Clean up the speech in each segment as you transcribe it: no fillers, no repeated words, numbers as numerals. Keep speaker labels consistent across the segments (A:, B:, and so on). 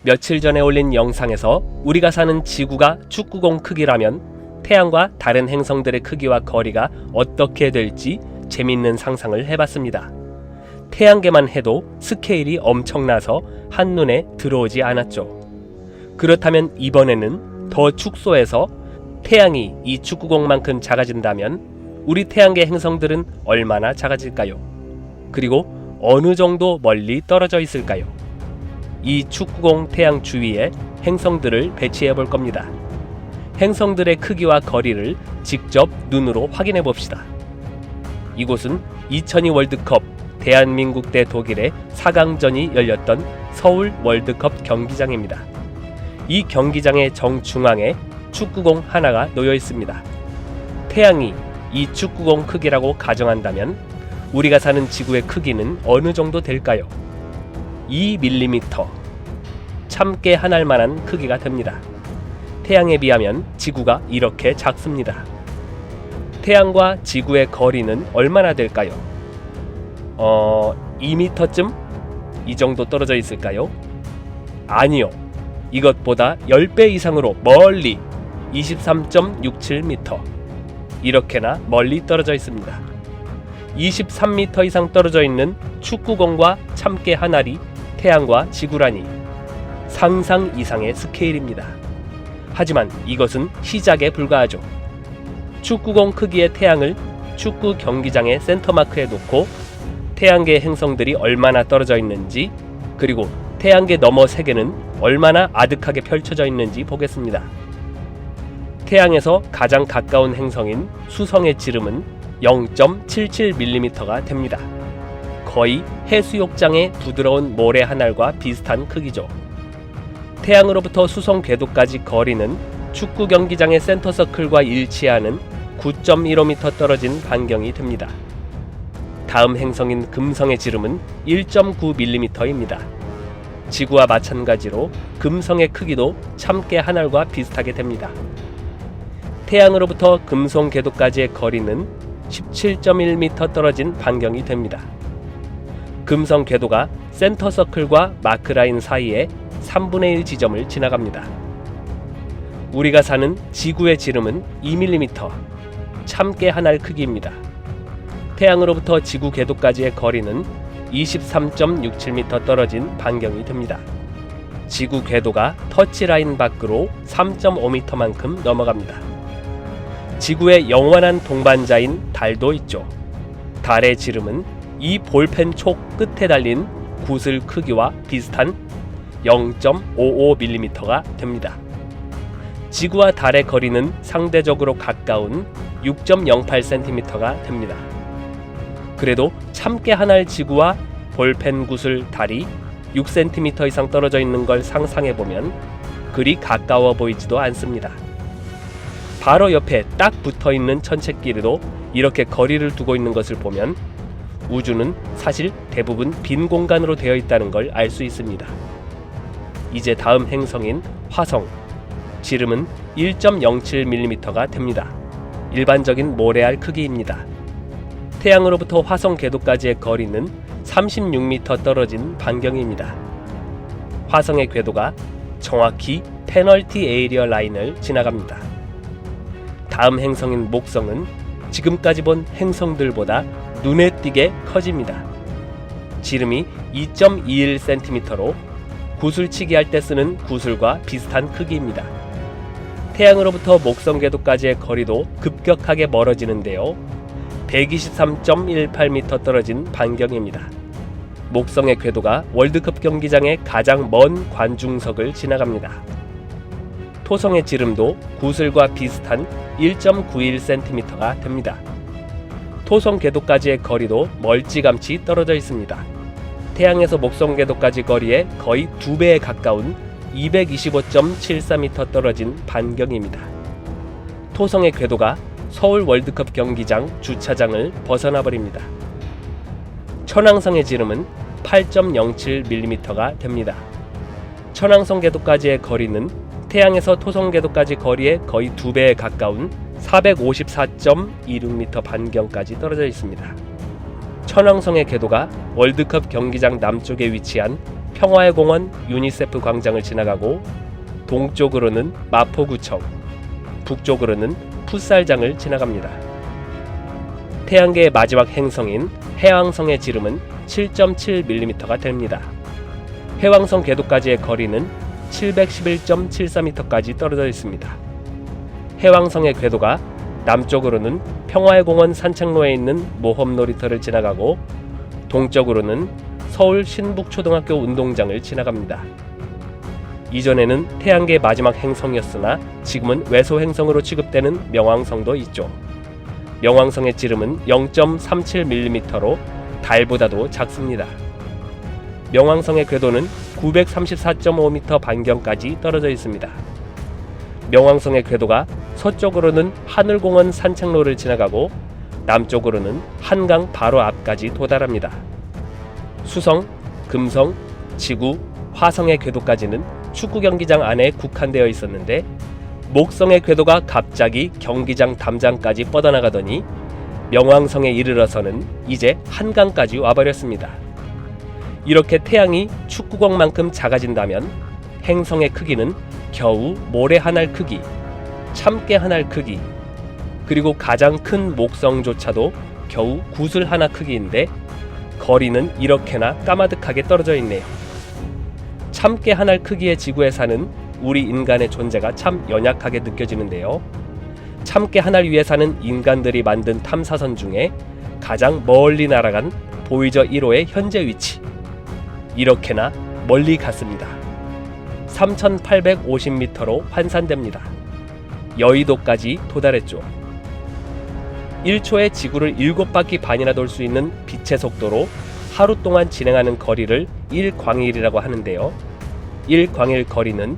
A: 며칠 전에 올린 영상에서 우리가 사는 지구가 축구공 크기라면 태양과 다른 행성들의 크기와 거리가 어떻게 될지 재밌는 상상을 해봤습니다. 태양계만 해도 스케일이 엄청나서 한눈에 들어오지 않았죠. 그렇다면 이번에는 더 축소해서 태양이 이 축구공만큼 작아진다면 우리 태양계 행성들은 얼마나 작아질까요? 그리고 어느 정도 멀리 떨어져 있을까요? 이 축구공 태양 주위에 행성들을 배치해 볼 겁니다. 행성들의 크기와 거리를 직접 눈으로 확인해 봅시다. 이곳은 2002 월드컵 대한민국 대 독일의 4강전이 열렸던 서울 월드컵 경기장입니다. 이 경기장의 정중앙에 축구공 하나가 놓여 있습니다. 태양이 이 축구공 크기라고 가정한다면 우리가 사는 지구의 크기는 어느 정도 될까요? 2mm, 참깨 한 알만한 크기가 됩니다. 태양에 비하면 지구가 이렇게 작습니다. 태양과 지구의 거리는 얼마나 될까요? 2m쯤? 이 정도 떨어져 있을까요? 아니요. 이것보다 10배 이상으로 멀리 23.67m, 이렇게나 멀리 떨어져 있습니다. 23m 이상 떨어져 있는 축구공과 참깨 한 알이 태양과 지구라니 상상 이상의 스케일입니다. 하지만 이것은 시작에 불과하죠. 축구공 크기의 태양을 축구 경기장의 센터마크에 놓고 태양계 행성들이 얼마나 떨어져 있는지, 그리고 태양계 너머 세계는 얼마나 아득하게 펼쳐져 있는지 보겠습니다. 태양에서 가장 가까운 행성인 수성의 지름은 0.77mm가 됩니다. 거의 해수욕장의 부드러운 모래 한 알과 비슷한 크기죠. 태양으로부터 수성 궤도까지 거리는 축구 경기장의 센터 서클과 일치하는 9.15m 떨어진 반경이 됩니다. 다음 행성인 금성의 지름은 1.9mm입니다. 지구와 마찬가지로 금성의 크기도 참깨 한 알과 비슷하게 됩니다. 태양으로부터 금성 궤도까지의 거리는 17.1m 떨어진 반경이 됩니다. 금성 궤도가 센터 서클과 마크라인 사이에 3분의 1 지점을 지나갑니다. 우리가 사는 지구의 지름은 2mm, 참깨 한 알 크기입니다. 태양으로부터 지구 궤도까지의 거리는 23.67m 떨어진 반경이 됩니다. 지구 궤도가 터치라인 밖으로 3.5m만큼 넘어갑니다. 지구의 영원한 동반자인 달도 있죠. 달의 지름은 이 볼펜 촉 끝에 달린 구슬 크기와 비슷한 0.55mm가 됩니다. 지구와 달의 거리는 상대적으로 가까운 6.08cm가 됩니다. 그래도 참깨 한 알 지구와 볼펜 구슬 달이 6cm 이상 떨어져 있는 걸 상상해보면 그리 가까워 보이지도 않습니다. 바로 옆에 딱 붙어있는 천체끼리도 이렇게 거리를 두고 있는 것을 보면 우주는 사실 대부분 빈 공간으로 되어 있다는 걸 알 수 있습니다. 이제 다음 행성인 화성, 지름은 1.07mm가 됩니다. 일반적인 모래알 크기입니다. 태양으로부터 화성 궤도까지의 거리는 36m 떨어진 반경입니다. 화성의 궤도가 정확히 페널티 에이리어 라인을 지나갑니다. 다음 행성인 목성은 지금까지 본 행성들보다 눈에 띄게 커집니다. 지름이 2.21cm로 구슬치기 할 때 쓰는 구슬과 비슷한 크기입니다. 태양으로부터 목성 궤도까지의 거리도 급격하게 멀어지는데요. 123.18m 떨어진 반경입니다. 목성의 궤도가 월드컵 경기장의 가장 먼 관중석을 지나갑니다. 토성의 지름도 구슬과 비슷한 1.91cm가 됩니다. 토성 궤도까지의 거리도 멀찌감치 떨어져 있습니다. 태양에서 목성 궤도까지 거리에 거의 2배에 가까운 225.74m 떨어진 반경입니다. 토성의 궤도가 서울 월드컵 경기장 주차장을 벗어나 버립니다. 천왕성의 지름은 8.07mm가 됩니다. 천왕성 궤도까지의 거리는 태양에서 토성 궤도까지 거리의 거의 2배에 가까운 454.26m 반경까지 떨어져 있습니다. 천왕성의 궤도가 월드컵 경기장 남쪽에 위치한 평화의 공원 유니세프 광장을 지나가고 동쪽으로는 마포구청, 북쪽으로는 풋살장을 지나갑니다. 태양계의 마지막 행성인 해왕성의 지름은 7.7mm가 됩니다. 해왕성 궤도까지의 거리는 711.74m까지 떨어져 있습니다. 해왕성의 궤도가 남쪽으로는 평화의 공원 산책로에 있는 모험 놀이터를 지나가고 동쪽으로는 서울 신북초등학교 운동장을 지나갑니다. 이전에는 태양계의 마지막 행성이었으나 지금은 외소 행성으로 취급되는 명왕성도 있죠. 명왕성의 지름은 0.37mm로 달보다도 작습니다. 명왕성의 궤도는 934.5m 반경까지 떨어져 있습니다. 명왕성의 궤도가 서쪽으로는 하늘공원 산책로를 지나가고 남쪽으로는 한강 바로 앞까지 도달합니다. 수성, 금성, 지구, 화성의 궤도까지는 축구 경기장 안에 국한되어 있었는데 목성의 궤도가 갑자기 경기장 담장까지 뻗어나가더니 명왕성에 이르러서는 이제 한강까지 와버렸습니다. 이렇게 태양이 축구공만큼 작아진다면 행성의 크기는 겨우 모래 한 알 크기, 참깨 한 알 크기, 그리고 가장 큰 목성조차도 겨우 구슬 하나 크기인데 거리는 이렇게나 까마득하게 떨어져 있네요. 참깨 한 알 크기의 지구에 사는 우리 인간의 존재가 참 연약하게 느껴지는데요. 참깨 한 알 위에 사는 인간들이 만든 탐사선 중에 가장 멀리 날아간 보이저 1호의 현재 위치, 이렇게나 멀리 갔습니다. 3850m로 환산됩니다. 여의도까지 도달했죠. 1초에 지구를 7바퀴 반이나 돌 수 있는 빛의 속도로 하루 동안 진행하는 거리를 1광일이라고 하는데요. 1광일 거리는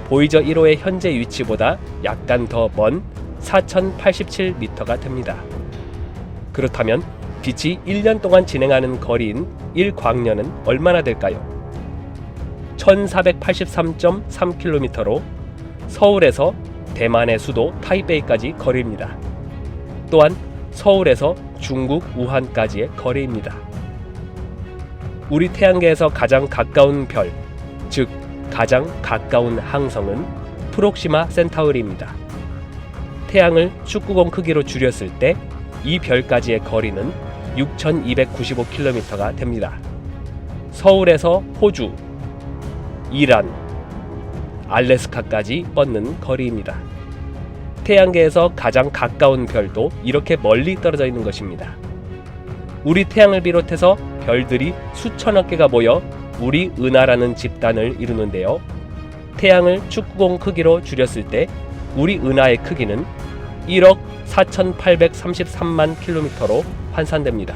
A: 보이저 1호의 현재 위치보다 약간 더 먼 4087m가 됩니다. 그렇다면 빛이 1년 동안 진행하는 거리인 1광년은 얼마나 될까요? 1483.3km로 서울에서 대만의 수도 타이베이까지 거리입니다. 또한 서울에서 중국 우한까지의 거리입니다. 우리 태양계에서 가장 가까운 별, 즉 가장 가까운 항성은 프록시마 센타우리입니다. 태양을 축구공 크기로 줄였을 때 이 별까지의 거리는 6295km가 됩니다. 서울에서 호주, 이란, 알래스카까지 뻗는 거리입니다. 태양계에서 가장 가까운 별도 이렇게 멀리 떨어져 있는 것입니다. 우리 태양을 비롯해서 별들이 수천억 개가 모여 우리 은하라는 집단을 이루는데요. 태양을 축구공 크기로 줄였을 때 우리 은하의 크기는 1억 4833만 킬로미터로 환산됩니다.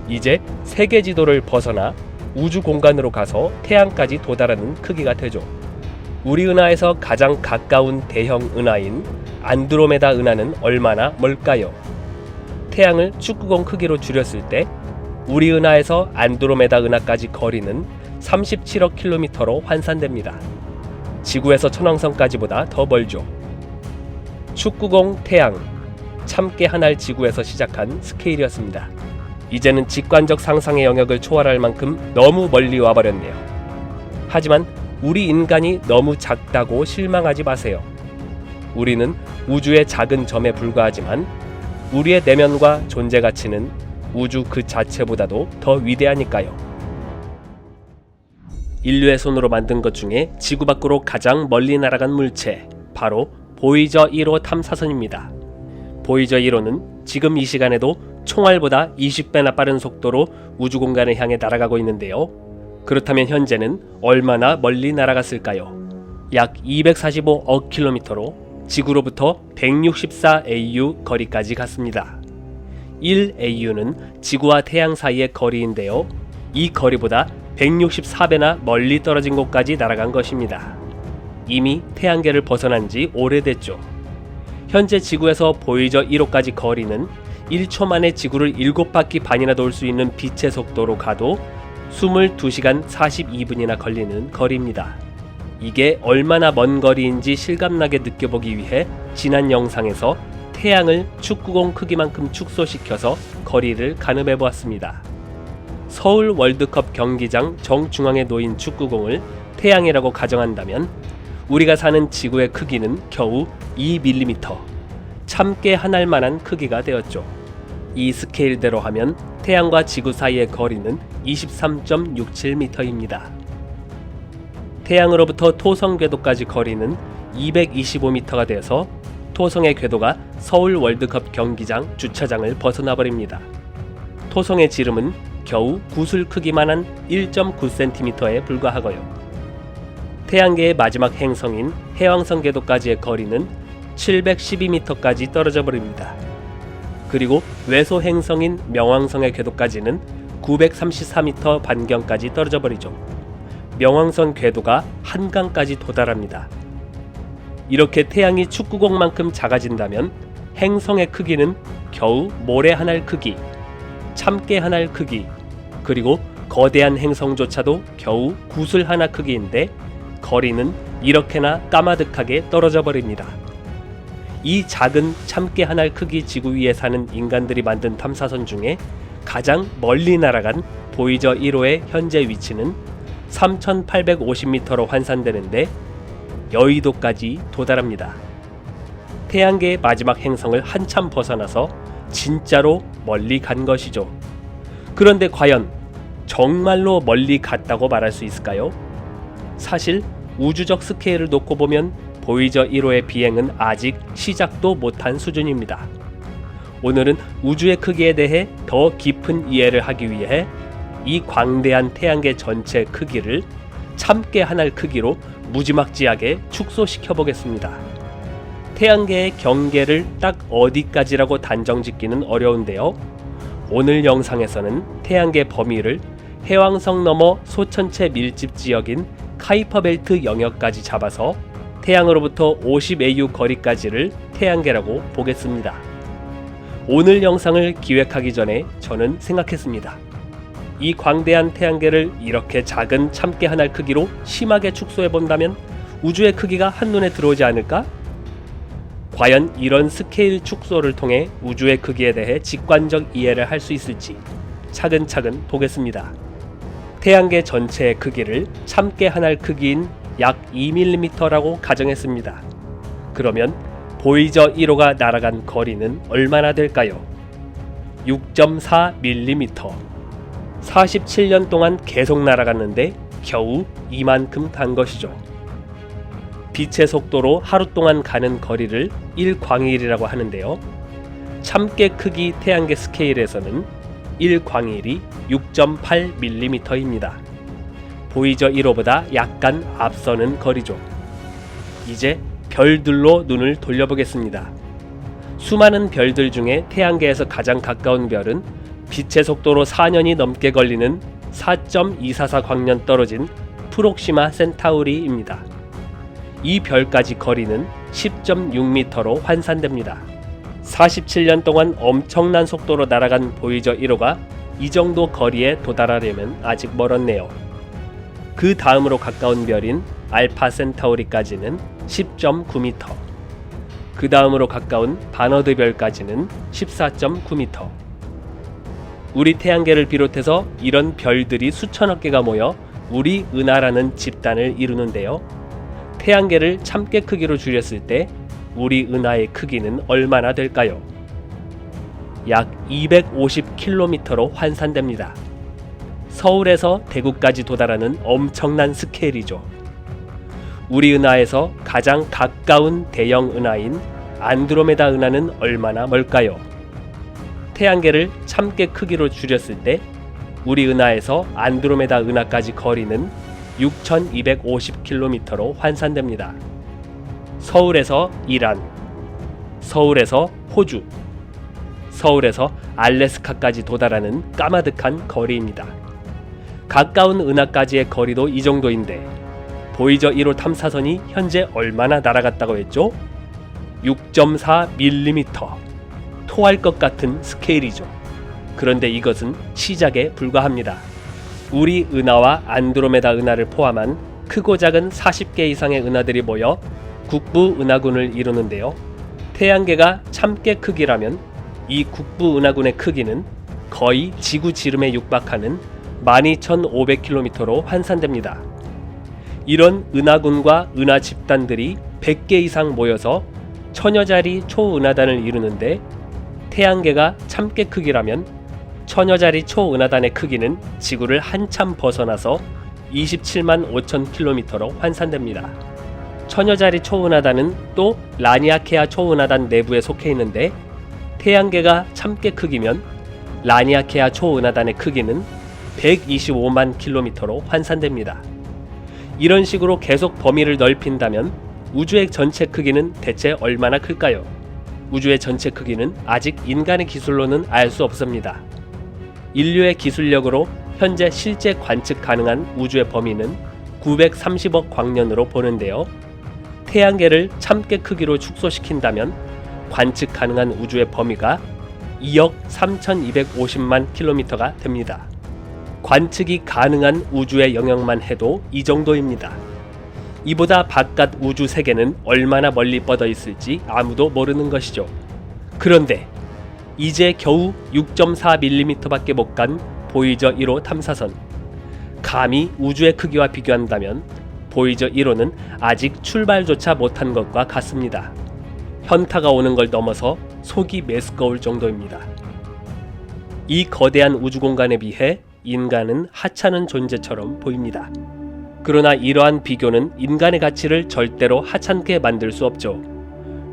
A: 이제 세계 지도를 벗어나 우주 공간으로 가서 태양까지 도달하는 크기가 되죠. 우리 은하에서 가장 가까운 대형 은하인 안드로메다 은하는 얼마나 멀까요? 태양을 축구공 크기로 줄였을 때 우리 은하에서 안드로메다 은하까지 거리는 37억 킬로미터로 환산됩니다. 지구에서 천왕성까지보다 더 멀죠. 축구공 태양, 참깨 한 알 지구에서 시작한 스케일이었습니다. 이제는 직관적 상상의 영역을 초월할 만큼 너무 멀리 와버렸네요. 하지만 우리 인간이 너무 작다고 실망하지 마세요. 우리는 우주의 작은 점에 불과하지만 우리의 내면과 존재 가치는 우주 그 자체보다도 더 위대하니까요. 인류의 손으로 만든 것 중에 지구 밖으로 가장 멀리 날아간 물체, 바로 보이저 1호 탐사선입니다. 보이저 1호는 지금 이 시간에도 총알보다 20배나 빠른 속도로 우주 공간을 향해 날아가고 있는데요. 그렇다면 현재는 얼마나 멀리 날아갔을까요? 약 245억 킬로미터로 지구로부터 164AU 거리까지 갔습니다. 1AU는 지구와 태양 사이의 거리인데요. 이 거리보다 164배나 멀리 떨어진 곳까지 날아간 것입니다. 이미 태양계를 벗어난 지 오래됐죠. 현재 지구에서 보이저 1호까지 거리는 1초 만에 지구를 7바퀴 반이나 돌 수 있는 빛의 속도로 가도 22시간 42분이나 걸리는 거리입니다. 이게 얼마나 먼 거리인지 실감나게 느껴보기 위해 지난 영상에서 태양을 축구공 크기만큼 축소시켜서 거리를 가늠해 보았습니다. 서울 월드컵 경기장 정중앙에 놓인 축구공을 태양이라고 가정한다면 우리가 사는 지구의 크기는 겨우 2mm, 참깨 한 알만한 크기가 되었죠. 이 스케일대로 하면 태양과 지구 사이의 거리는 23.67m입니다. 태양으로부터 토성 궤도까지 거리는 225m가 되어서 토성의 궤도가 서울 월드컵 경기장 주차장을 벗어나 버립니다. 토성의 지름은 겨우 구슬 크기만한 1.9cm에 불과하고요. 태양계의 마지막 행성인 해왕성 궤도까지의 거리는 712m까지 떨어져 버립니다. 그리고 외소 행성인 명왕성의 궤도까지는 934m 반경까지 떨어져 버리죠. 명왕성 궤도가 한강까지 도달합니다. 이렇게 태양이 축구공만큼 작아진다면 행성의 크기는 겨우 모래 한 알 크기, 참깨 한 알 크기, 그리고 거대한 행성조차도 겨우 구슬 하나 크기인데 거리는 이렇게나 까마득하게 떨어져 버립니다. 이 작은 참깨 한 알 크기 지구 위에 사는 인간들이 만든 탐사선 중에 가장 멀리 날아간 보이저 1호의 현재 위치는 3850m로 환산되는데 여의도까지 도달합니다. 태양계의 마지막 행성을 한참 벗어나서 진짜로 멀리 간 것이죠. 그런데 과연 정말로 멀리 갔다고 말할 수 있을까요? 사실 우주적 스케일을 놓고 보면 보이저 1호의 비행은 아직 시작도 못한 수준입니다. 오늘은 우주의 크기에 대해 더 깊은 이해를 하기 위해 이 광대한 태양계 전체 크기를 참깨 한 알 크기로 무지막지하게 축소시켜 보겠습니다. 태양계의 경계를 딱 어디까지라고 단정짓기는 어려운데요. 오늘 영상에서는 태양계 범위를 해왕성 너머 소천체 밀집 지역인 카이퍼벨트 영역까지 잡아서 태양으로부터 50AU 거리까지를 태양계라고 보겠습니다. 오늘 영상을 기획하기 전에 저는 생각했습니다. 이 광대한 태양계를 이렇게 작은 참깨 한 알 크기로 심하게 축소해 본다면 우주의 크기가 한눈에 들어오지 않을까? 과연 이런 스케일 축소를 통해 우주의 크기에 대해 직관적 이해를 할 수 있을지 차근차근 보겠습니다. 태양계 전체의 크기를 참깨 한 알 크기인 약 2mm라고 가정했습니다. 그러면 보이저 1호가 날아간 거리는 얼마나 될까요? 6.4mm. 47년 동안 계속 날아갔는데 겨우 이만큼 간 것이죠. 빛의 속도로 하루 동안 가는 거리를 1광일이라고 하는데요. 참깨 크기 태양계 스케일에서는 1광일이 6.8mm입니다. 보이저 1호보다 약간 앞서는 거리죠. 이제 별들로 눈을 돌려보겠습니다. 수많은 별들 중에 태양계에서 가장 가까운 별은 빛의 속도로 4년이 넘게 걸리는 4.244광년 떨어진 프록시마 센타우리입니다. 이 별까지 거리는 10.6m로 환산됩니다. 47년 동안 엄청난 속도로 날아간 보이저 1호가 이 정도 거리에 도달하려면 아직 멀었네요. 그 다음으로 가까운 별인 알파 센타우리까지는 10.9m, 그 다음으로 가까운 바너드 별까지는 14.9m. 우리 태양계를 비롯해서 이런 별들이 수천억 개가 모여 우리 은하라는 집단을 이루는데요. 태양계를 참깨 크기로 줄였을 때 우리 은하의 크기는 얼마나 될까요? 약 250km로 환산됩니다. 서울에서 대구까지 도달하는 엄청난 스케일이죠. 우리 은하에서 가장 가까운 대형 은하인 안드로메다 은하는 얼마나 멀까요? 태양계를 참깨 크기로 줄였을 때 우리 은하에서 안드로메다 은하까지 거리는 6250km로 환산됩니다. 서울에서 이란, 서울에서 호주, 서울에서 알래스카까지 도달하는 까마득한 거리입니다. 가까운 은하까지의 거리도 이 정도인데 보이저 1호 탐사선이 현재 얼마나 날아갔다고 했죠? 6.4mm. 토할 것 같은 스케일이죠. 그런데 이것은 시작에 불과합니다. 우리 은하와 안드로메다 은하를 포함한 크고 작은 40개 이상의 은하들이 모여 국부 은하군을 이루는데요. 태양계가 참깨 크기라면 이 국부 은하군의 크기는 거의 지구 지름에 육박하는 12,500km로 환산됩니다. 이런 은하군과 은하 집단들이 100개 이상 모여서 천여자리 초은하단을 이루는데 태양계가 참깨 크기라면 천여자리 초은하단의 크기는 지구를 한참 벗어나서 27만 5천 킬로미터로 환산됩니다. 천여자리 초은하단은 또 라니아케아 초은하단 내부에 속해 있는데 태양계가 참깨 크기면 라니아케아 초은하단의 크기는 125만 킬로미터로 환산됩니다. 이런 식으로 계속 범위를 넓힌다면 우주의 전체 크기는 대체 얼마나 클까요? 우주의 전체 크기는 아직 인간의 기술로는 알 수 없습니다. 인류의 기술력으로 현재 실제 관측 가능한 우주의 범위는 930억 광년으로 보는데요. 태양계를 참깨 크기로 축소시킨다면 관측 가능한 우주의 범위가 2억 3,250만 킬로미터가 됩니다. 관측이 가능한 우주의 영역만 해도 이 정도입니다. 이보다 바깥 우주 세계는 얼마나 멀리 뻗어 있을지 아무도 모르는 것이죠. 그런데 이제 겨우 6.4mm밖에 못 간 보이저 1호 탐사선. 감히 우주의 크기와 비교한다면 보이저 1호는 아직 출발조차 못한 것과 같습니다. 현타가 오는 걸 넘어서 속이 메스꺼울 정도입니다. 이 거대한 우주 공간에 비해 인간은 하찮은 존재처럼 보입니다. 그러나 이러한 비교는 인간의 가치를 절대로 하찮게 만들 수 없죠.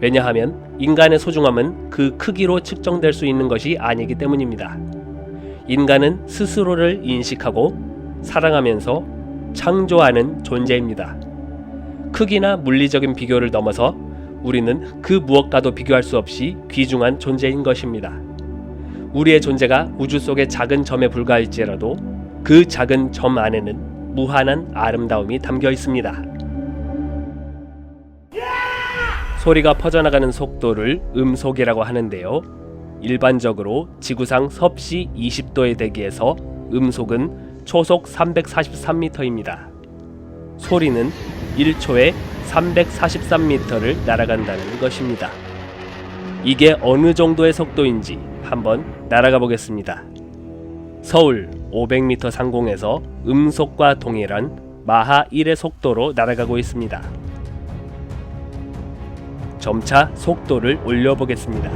A: 왜냐하면 인간의 소중함은 그 크기로 측정될 수 있는 것이 아니기 때문입니다. 인간은 스스로를 인식하고 사랑하면서 창조하는 존재입니다. 크기나 물리적인 비교를 넘어서 우리는 그 무엇과도 비교할 수 없이 귀중한 존재인 것입니다. 우리의 존재가 우주 속의 작은 점에 불과할지라도 그 작은 점 안에는 무한한 아름다움이 담겨 있습니다. 소리가 퍼져나가는 속도를 음속이라고 하는데요. 일반적으로 지구상 섭씨 20도의 대기에서 음속은 초속 343m입니다. 소리는 1초에 343m를 날아간다는 것입니다. 이게 어느 정도의 속도인지 한번 날아가 보겠습니다. 서울 500m 상공에서 음속과 동일한 마하 1의 속도로 날아가고 있습니다. 점차 속도를 올려보겠습니다.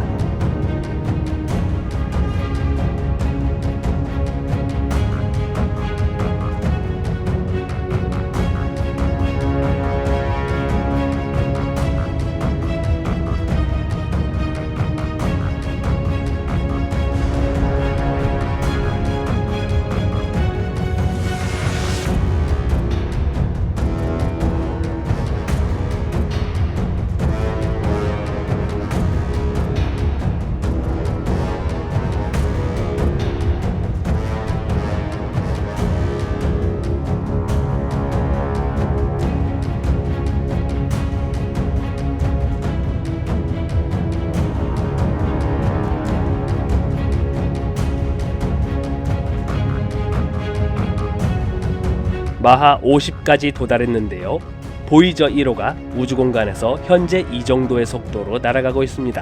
A: 마하 50까지 도달했는데요. 보이저 1호가 우주공간에서 현재 이 정도의 속도로 날아가고 있습니다.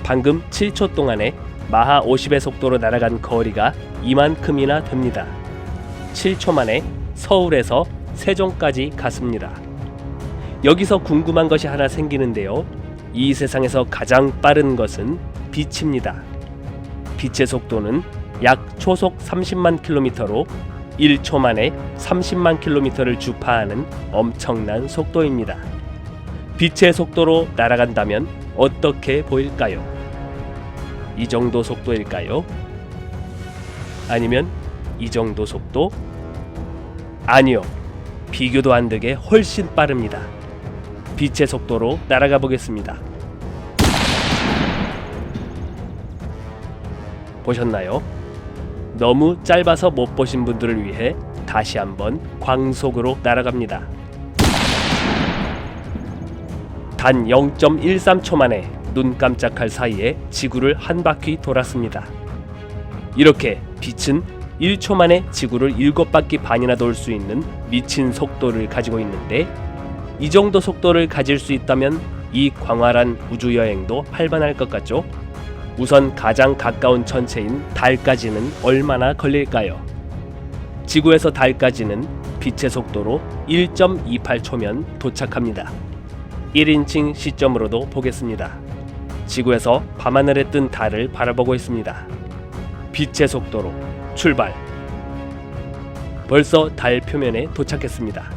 A: 방금 7초 동안에 마하 50의 속도로 날아간 거리가 이만큼이나 됩니다. 7초 만에 서울에서 세종까지 갔습니다. 여기서 궁금한 것이 하나 생기는데요. 이 세상에서 가장 빠른 것은 빛입니다. 빛의 속도는 약 초속 30만 킬로미터로 1초 만에 30만 킬로미터를 주파하는 엄청난 속도입니다. 빛의 속도로 날아간다면 어떻게 보일까요? 이 정도 속도일까요? 아니면 이 정도 속도? 아니요. 비교도 안 되게 훨씬 빠릅니다. 빛의 속도로 날아가 보겠습니다. 보셨나요? 너무 짧아서 못 보신 분들을 위해 다시 한번 광속으로 날아갑니다. 단 0.13초 만에 눈 깜짝할 사이에 지구를 한 바퀴 돌았습니다. 이렇게 빛은 1초 만에 지구를 7바퀴 반이나 돌 수 있는 미친 속도를 가지고 있는데, 이 정도 속도를 가질 수 있다면 이 광활한 우주여행도 활발할 것 같죠? 우선 가장 가까운 천체인 달까지는 얼마나 걸릴까요? 지구에서 달까지는 빛의 속도로 1.28초면 도착합니다. 1인칭 시점으로도 보겠습니다. 지구에서 밤하늘에 뜬 달을 바라보고 있습니다. 빛의 속도로 출발. 벌써 달 표면에 도착했습니다.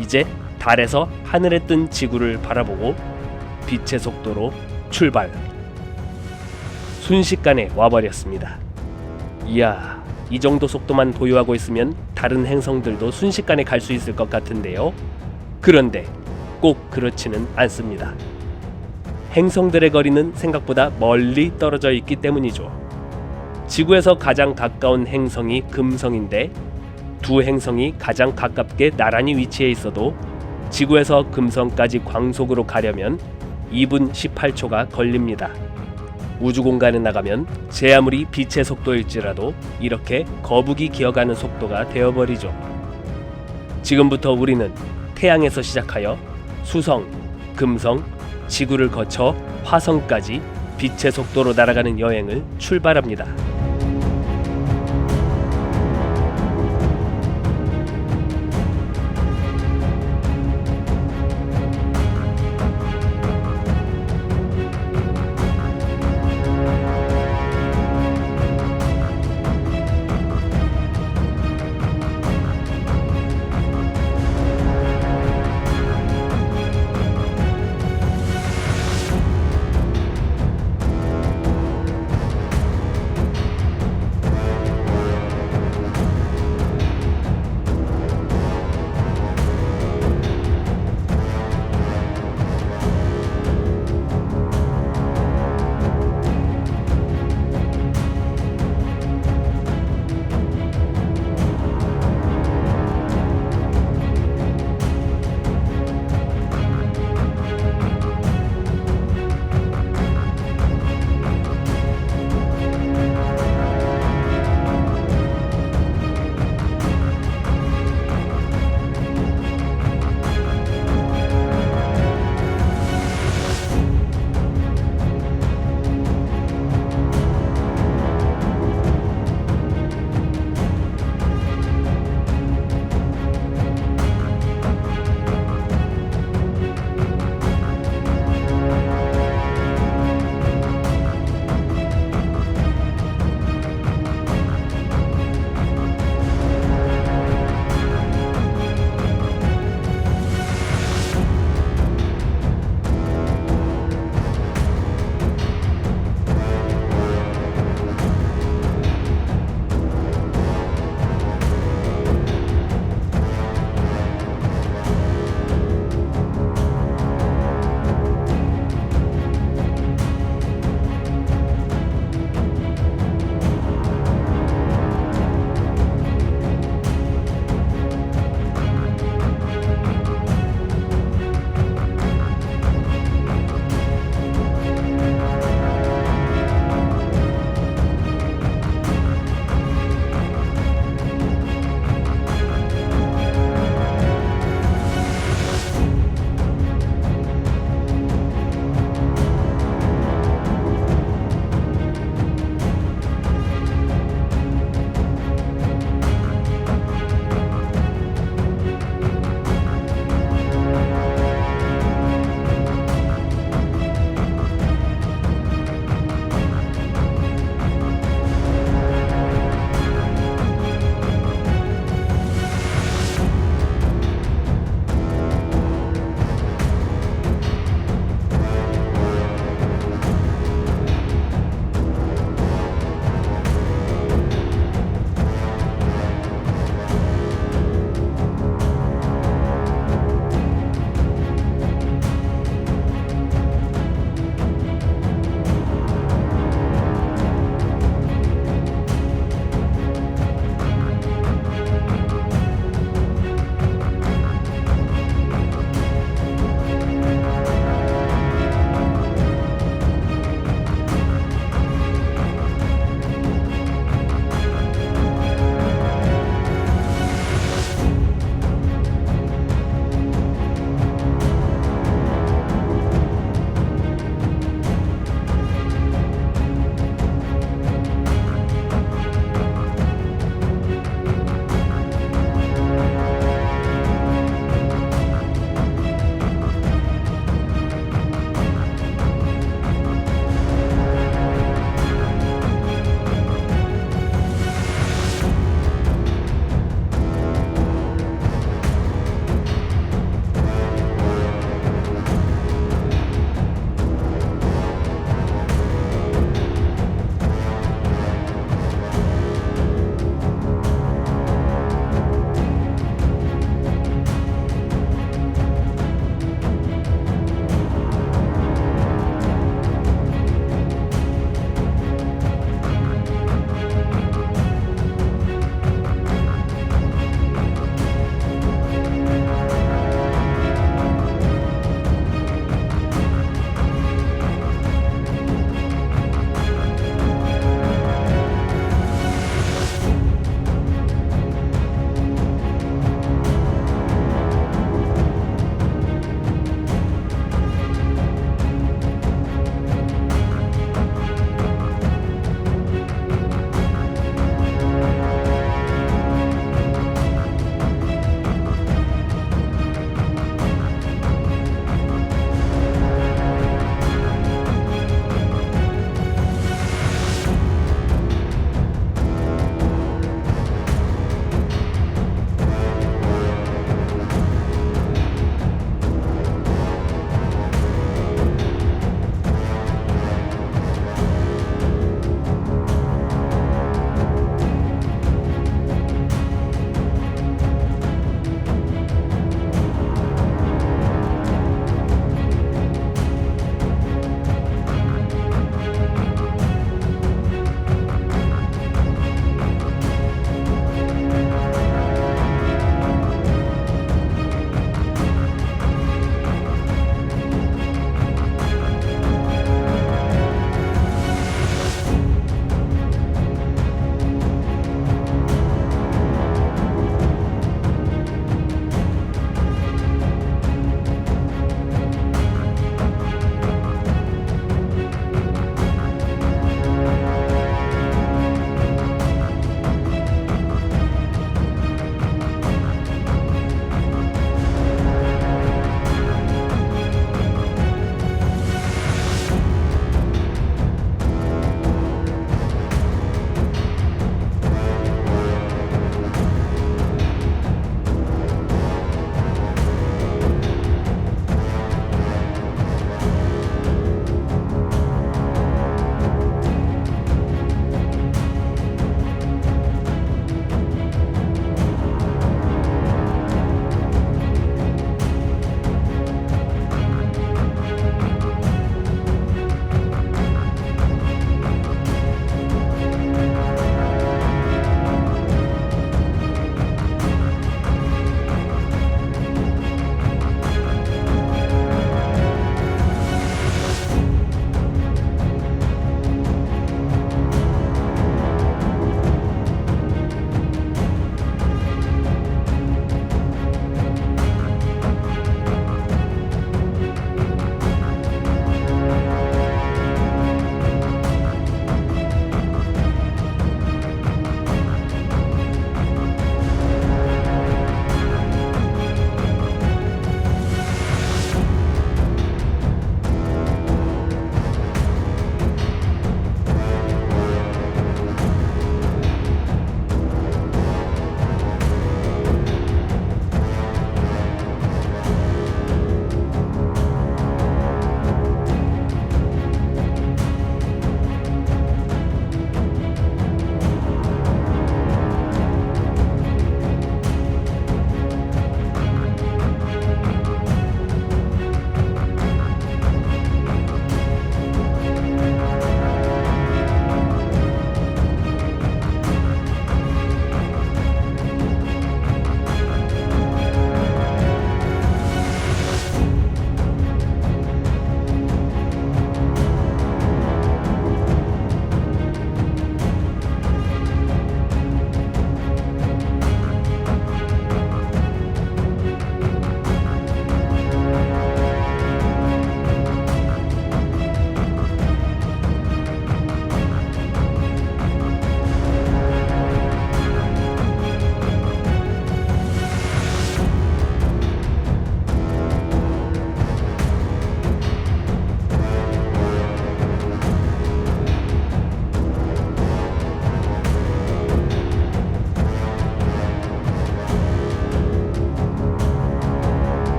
A: 이제 달에서 하늘에 뜬 지구를 바라보고 빛의 속도로 출발. 순식간에 와버렸습니다. 이야, 이 정도 속도만 보유하고 있으면 다른 행성들도 순식간에 갈 수 있을 것 같은데요. 그런데 꼭 그렇지는 않습니다. 행성들의 거리는 생각보다 멀리 떨어져 있기 때문이죠. 지구에서 가장 가까운 행성이 금성인데 두 행성이 가장 가깝게 나란히 위치해 있어도 지구에서 금성까지 광속으로 가려면 2분 18초가 걸립니다. 우주공간에 나가면 제 아무리 빛의 속도일지라도 이렇게 거북이 기어가는 속도가 되어버리죠. 지금부터 우리는 태양에서 시작하여 수성, 금성, 지구를 거쳐 화성까지 빛의 속도로 날아가는 여행을 출발합니다.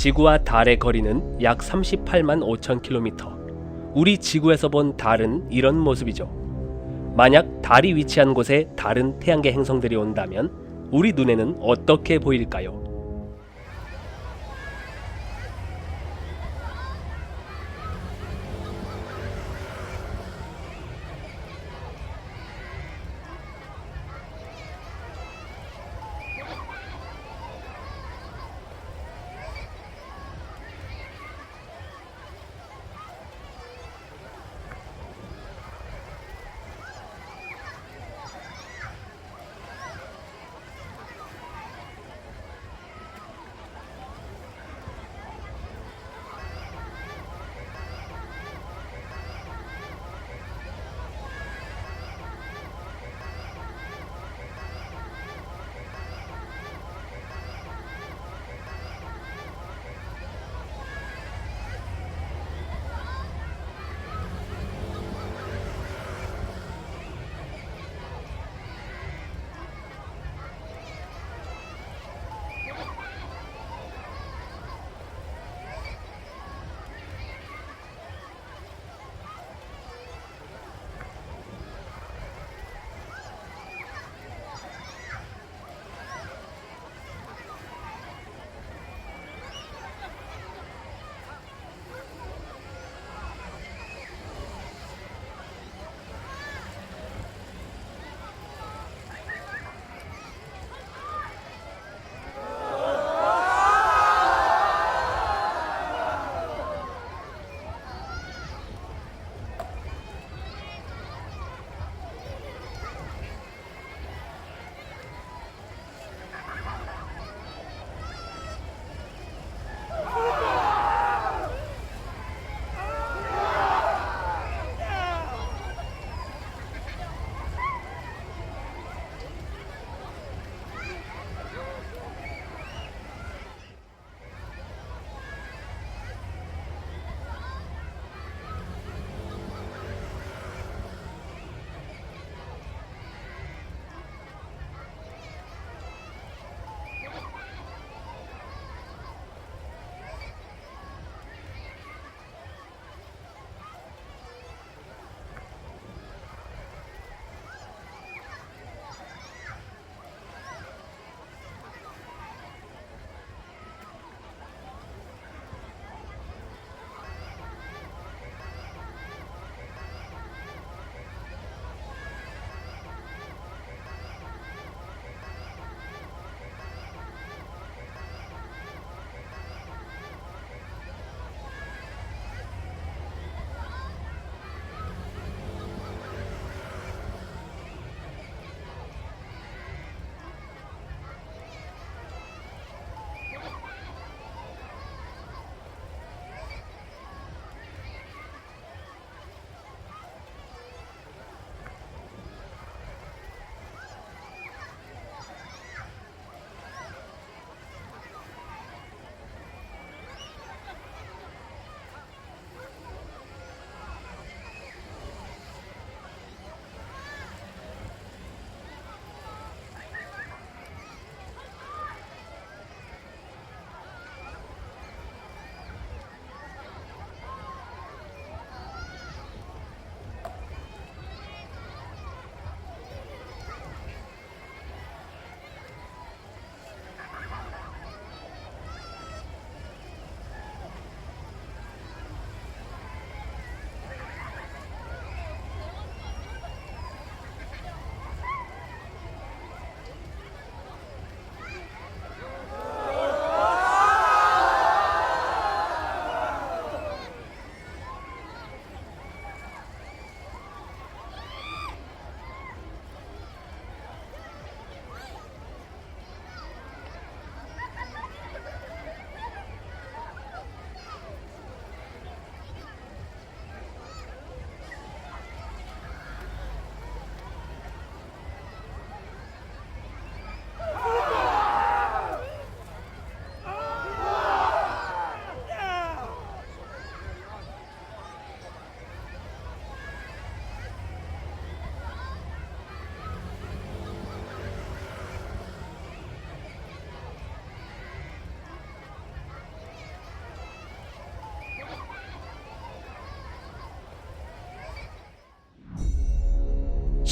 A: 지구와 달의 거리는 약 38만 5천 킬로미터. 우리 지구에서 본 달은 이런 모습이죠. 만약 달이 위치한 곳에 다른 태양계 행성들이 온다면 우리 눈에는 어떻게 보일까요?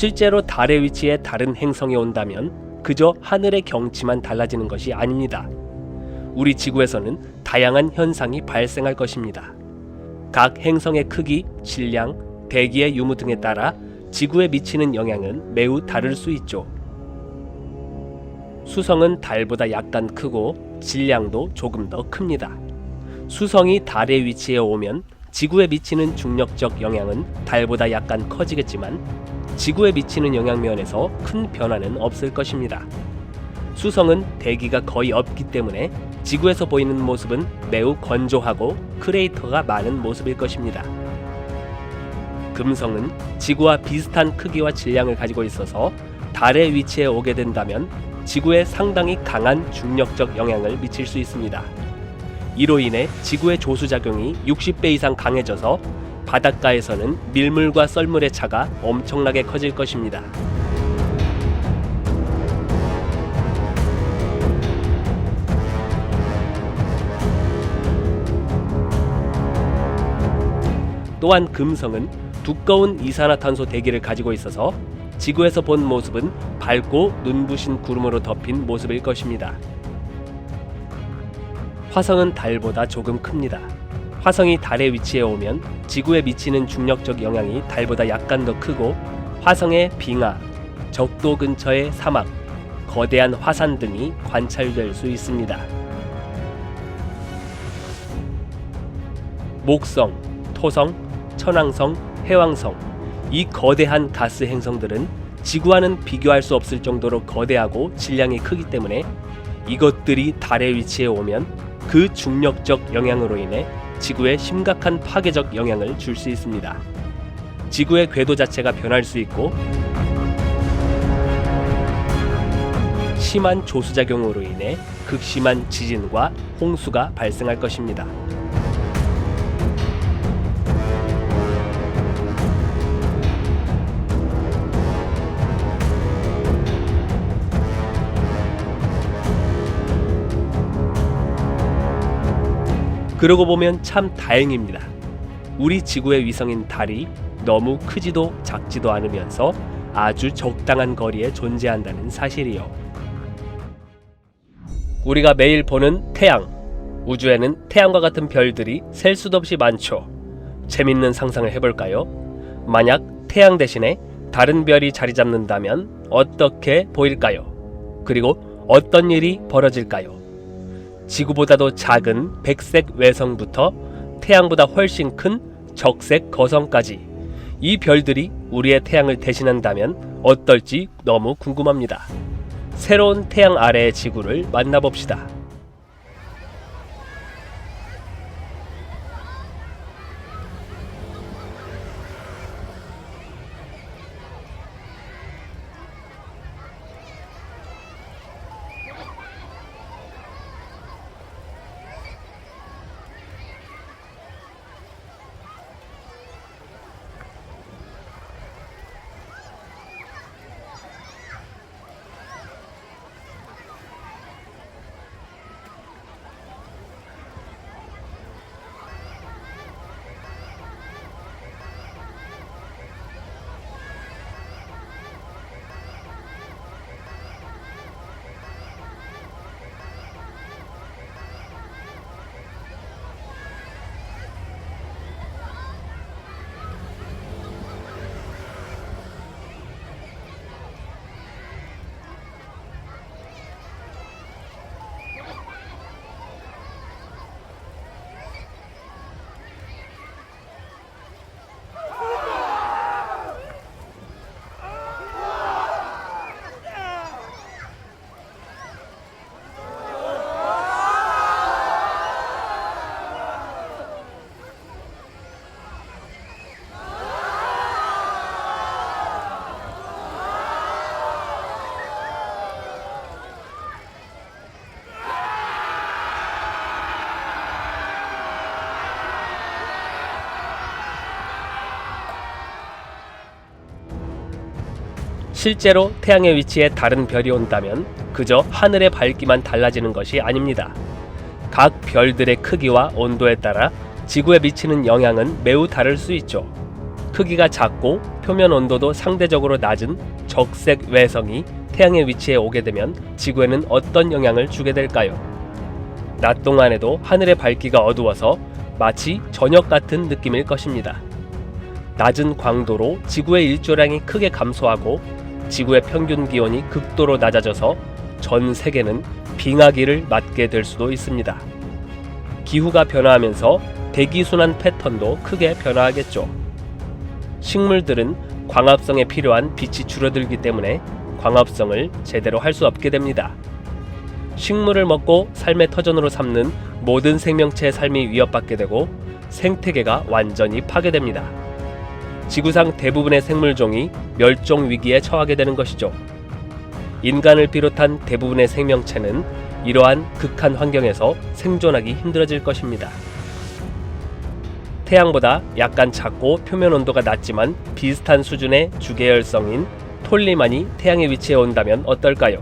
A: 실제로 달의 위치에 다른 행성이 온다면 그저 하늘의 경치만 달라지는 것이 아닙니다. 우리 지구에서는 다양한 현상이 발생할 것입니다. 각 행성의 크기, 질량, 대기의 유무 등에 따라 지구에 미치는 영향은 매우 다를 수 있죠. 수성은 달보다 약간 크고 질량도 조금 더 큽니다. 수성이 달의 위치에 오면 지구에 미치는 중력적 영향은 달보다 약간 커지겠지만 지구에 미치는 영향면에서 큰 변화는 없을 것입니다. 수성은 대기가 거의 없기 때문에 지구에서 보이는 모습은 매우 건조하고 크레이터가 많은 모습일 것입니다. 금성은 지구와 비슷한 크기와 질량을 가지고 있어서 달의 위치에 오게 된다면 지구에 상당히 강한 중력적 영향을 미칠 수 있습니다. 이로 인해 지구의 조수작용이 60배 이상 강해져서 바닷가에서는 밀물과 썰물의 차가 엄청나게 커질 것입니다. 또한 금성은 두꺼운 이산화탄소 대기를 가지고 있어서 지구에서 본 모습은 밝고 눈부신 구름으로 덮인 모습일 것입니다. 화성은 달보다 조금 큽니다. 화성이 달의 위치에 오면 지구에 미치는 중력적 영향이 달보다 약간 더 크고 화성의 빙하, 적도 근처의 사막, 거대한 화산 등이 관찰될 수 있습니다. 목성, 토성, 천왕성, 해왕성, 이 거대한 가스 행성들은 지구와는 비교할 수 없을 정도로 거대하고 질량이 크기 때문에 이것들이 달의 위치에 오면 그 중력적 영향으로 인해 지구에 심각한 파괴적 영향을 줄 수 있습니다. 지구의 궤도 자체가 변할 수 있고 심한 조수작용으로 인해 극심한 지진과 홍수가 발생할 것입니다. 그러고 보면 참 다행입니다. 우리 지구의 위성인 달이 너무 크지도 작지도 않으면서 아주 적당한 거리에 존재한다는 사실이요. 우리가 매일 보는 태양, 우주에는 태양과 같은 별들이 셀 수도 없이 많죠. 재밌는 상상을 해볼까요? 만약 태양 대신에 다른 별이 자리 잡는다면 어떻게 보일까요? 그리고 어떤 일이 벌어질까요? 지구보다도 작은 백색 외성부터 태양보다 훨씬 큰 적색 거성까지 이 별들이 우리의 태양을 대신한다면 어떨지 너무 궁금합니다. 새로운 태양 아래의 지구를 만나봅시다. 실제로 태양의 위치에 다른 별이 온다면 그저 하늘의 밝기만 달라지는 것이 아닙니다. 각 별들의 크기와 온도에 따라 지구에 미치는 영향은 매우 다를 수 있죠. 크기가 작고 표면 온도도 상대적으로 낮은 적색 외성이 태양의 위치에 오게 되면 지구에는 어떤 영향을 주게 될까요? 낮 동안에도 하늘의 밝기가 어두워서 마치 저녁 같은 느낌일 것입니다. 낮은 광도로 지구의 일조량이 크게 감소하고 지구의 평균 기온이 극도로 낮아져서 전 세계는 빙하기를 맞게 될 수도 있습니다. 기후가 변화하면서 대기순환 패턴도 크게 변화하겠죠. 식물들은 광합성에 필요한 빛이 줄어들기 때문에 광합성을 제대로 할 수 없게 됩니다. 식물을 먹고 삶의 터전으로 삼는 모든 생명체의 삶이 위협받게 되고 생태계가 완전히 파괴됩니다. 지구상 대부분의 생물종이 멸종 위기에 처하게 되는 것이죠. 인간을 비롯한 대부분의 생명체는 이러한 극한 환경에서 생존하기 힘들어질 것입니다. 태양보다 약간 작고 표면 온도가 낮지만 비슷한 수준의 주계열성인 톨리만이 태양의 위치에 온다면 어떨까요?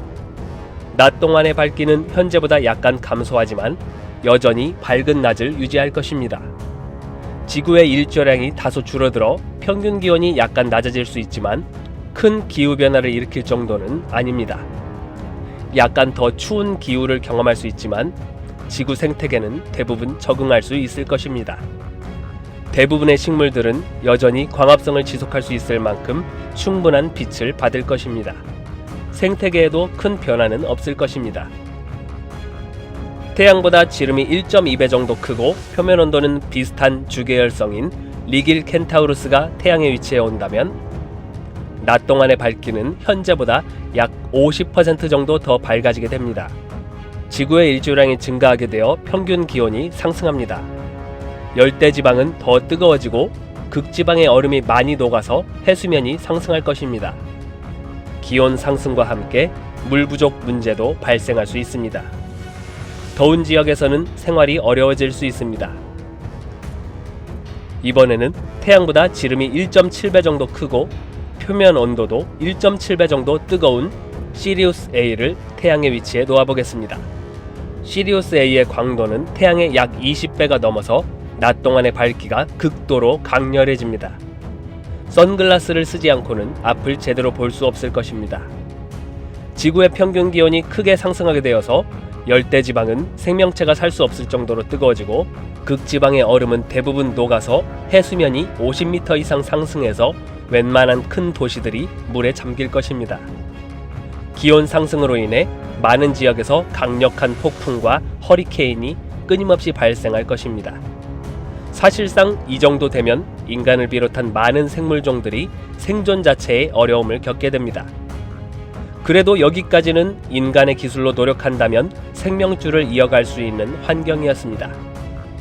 A: 낮 동안의 밝기는 현재보다 약간 감소하지만 여전히 밝은 낮을 유지할 것입니다. 지구의 일조량이 다소 줄어들어 평균 기온이 약간 낮아질 수 있지만 큰 기후변화를 일으킬 정도는 아닙니다. 약간 더 추운 기후를 경험할 수 있지만 지구 생태계는 대부분 적응할 수 있을 것입니다. 대부분의 식물들은 여전히 광합성을 지속할 수 있을 만큼 충분한 빛을 받을 것입니다. 생태계에도 큰 변화는 없을 것입니다. 태양보다 지름이 1.2배 정도 크고 표면 온도는 비슷한 주계열성인 리길 켄타우루스가 태양의 위치에 온다면 낮 동안의 밝기는 현재보다 약 50% 정도 더 밝아지게 됩니다. 지구의 일조량이 증가하게 되어 평균 기온이 상승합니다. 열대지방은 더 뜨거워지고 극지방의 얼음이 많이 녹아서 해수면이 상승할 것입니다. 기온 상승과 함께 물 부족 문제도 발생할 수 있습니다. 더운 지역에서는 생활이 어려워질 수 있습니다. 이번에는 태양보다 지름이 1.7배 정도 크고 표면 온도도 1.7배 정도 뜨거운 시리우스 A를 태양의 위치에 놓아보겠습니다. 시리우스 A의 광도는 태양의 약 20배가 넘어서 낮 동안의 밝기가 극도로 강렬해집니다. 선글라스를 쓰지 않고는 앞을 제대로 볼 수 없을 것입니다. 지구의 평균 기온이 크게 상승하게 되어서 열대지방은 생명체가 살 수 없을 정도로 뜨거워지고 극지방의 얼음은 대부분 녹아서 해수면이 50m 이상 상승해서 웬만한 큰 도시들이 물에 잠길 것입니다. 기온 상승으로 인해 많은 지역에서 강력한 폭풍과 허리케인이 끊임없이 발생할 것입니다. 사실상 이 정도 되면 인간을 비롯한 많은 생물종들이 생존 자체에 어려움을 겪게 됩니다. 그래도 여기까지는 인간의 기술로 노력한다면 생명줄을 이어갈 수 있는 환경이었습니다.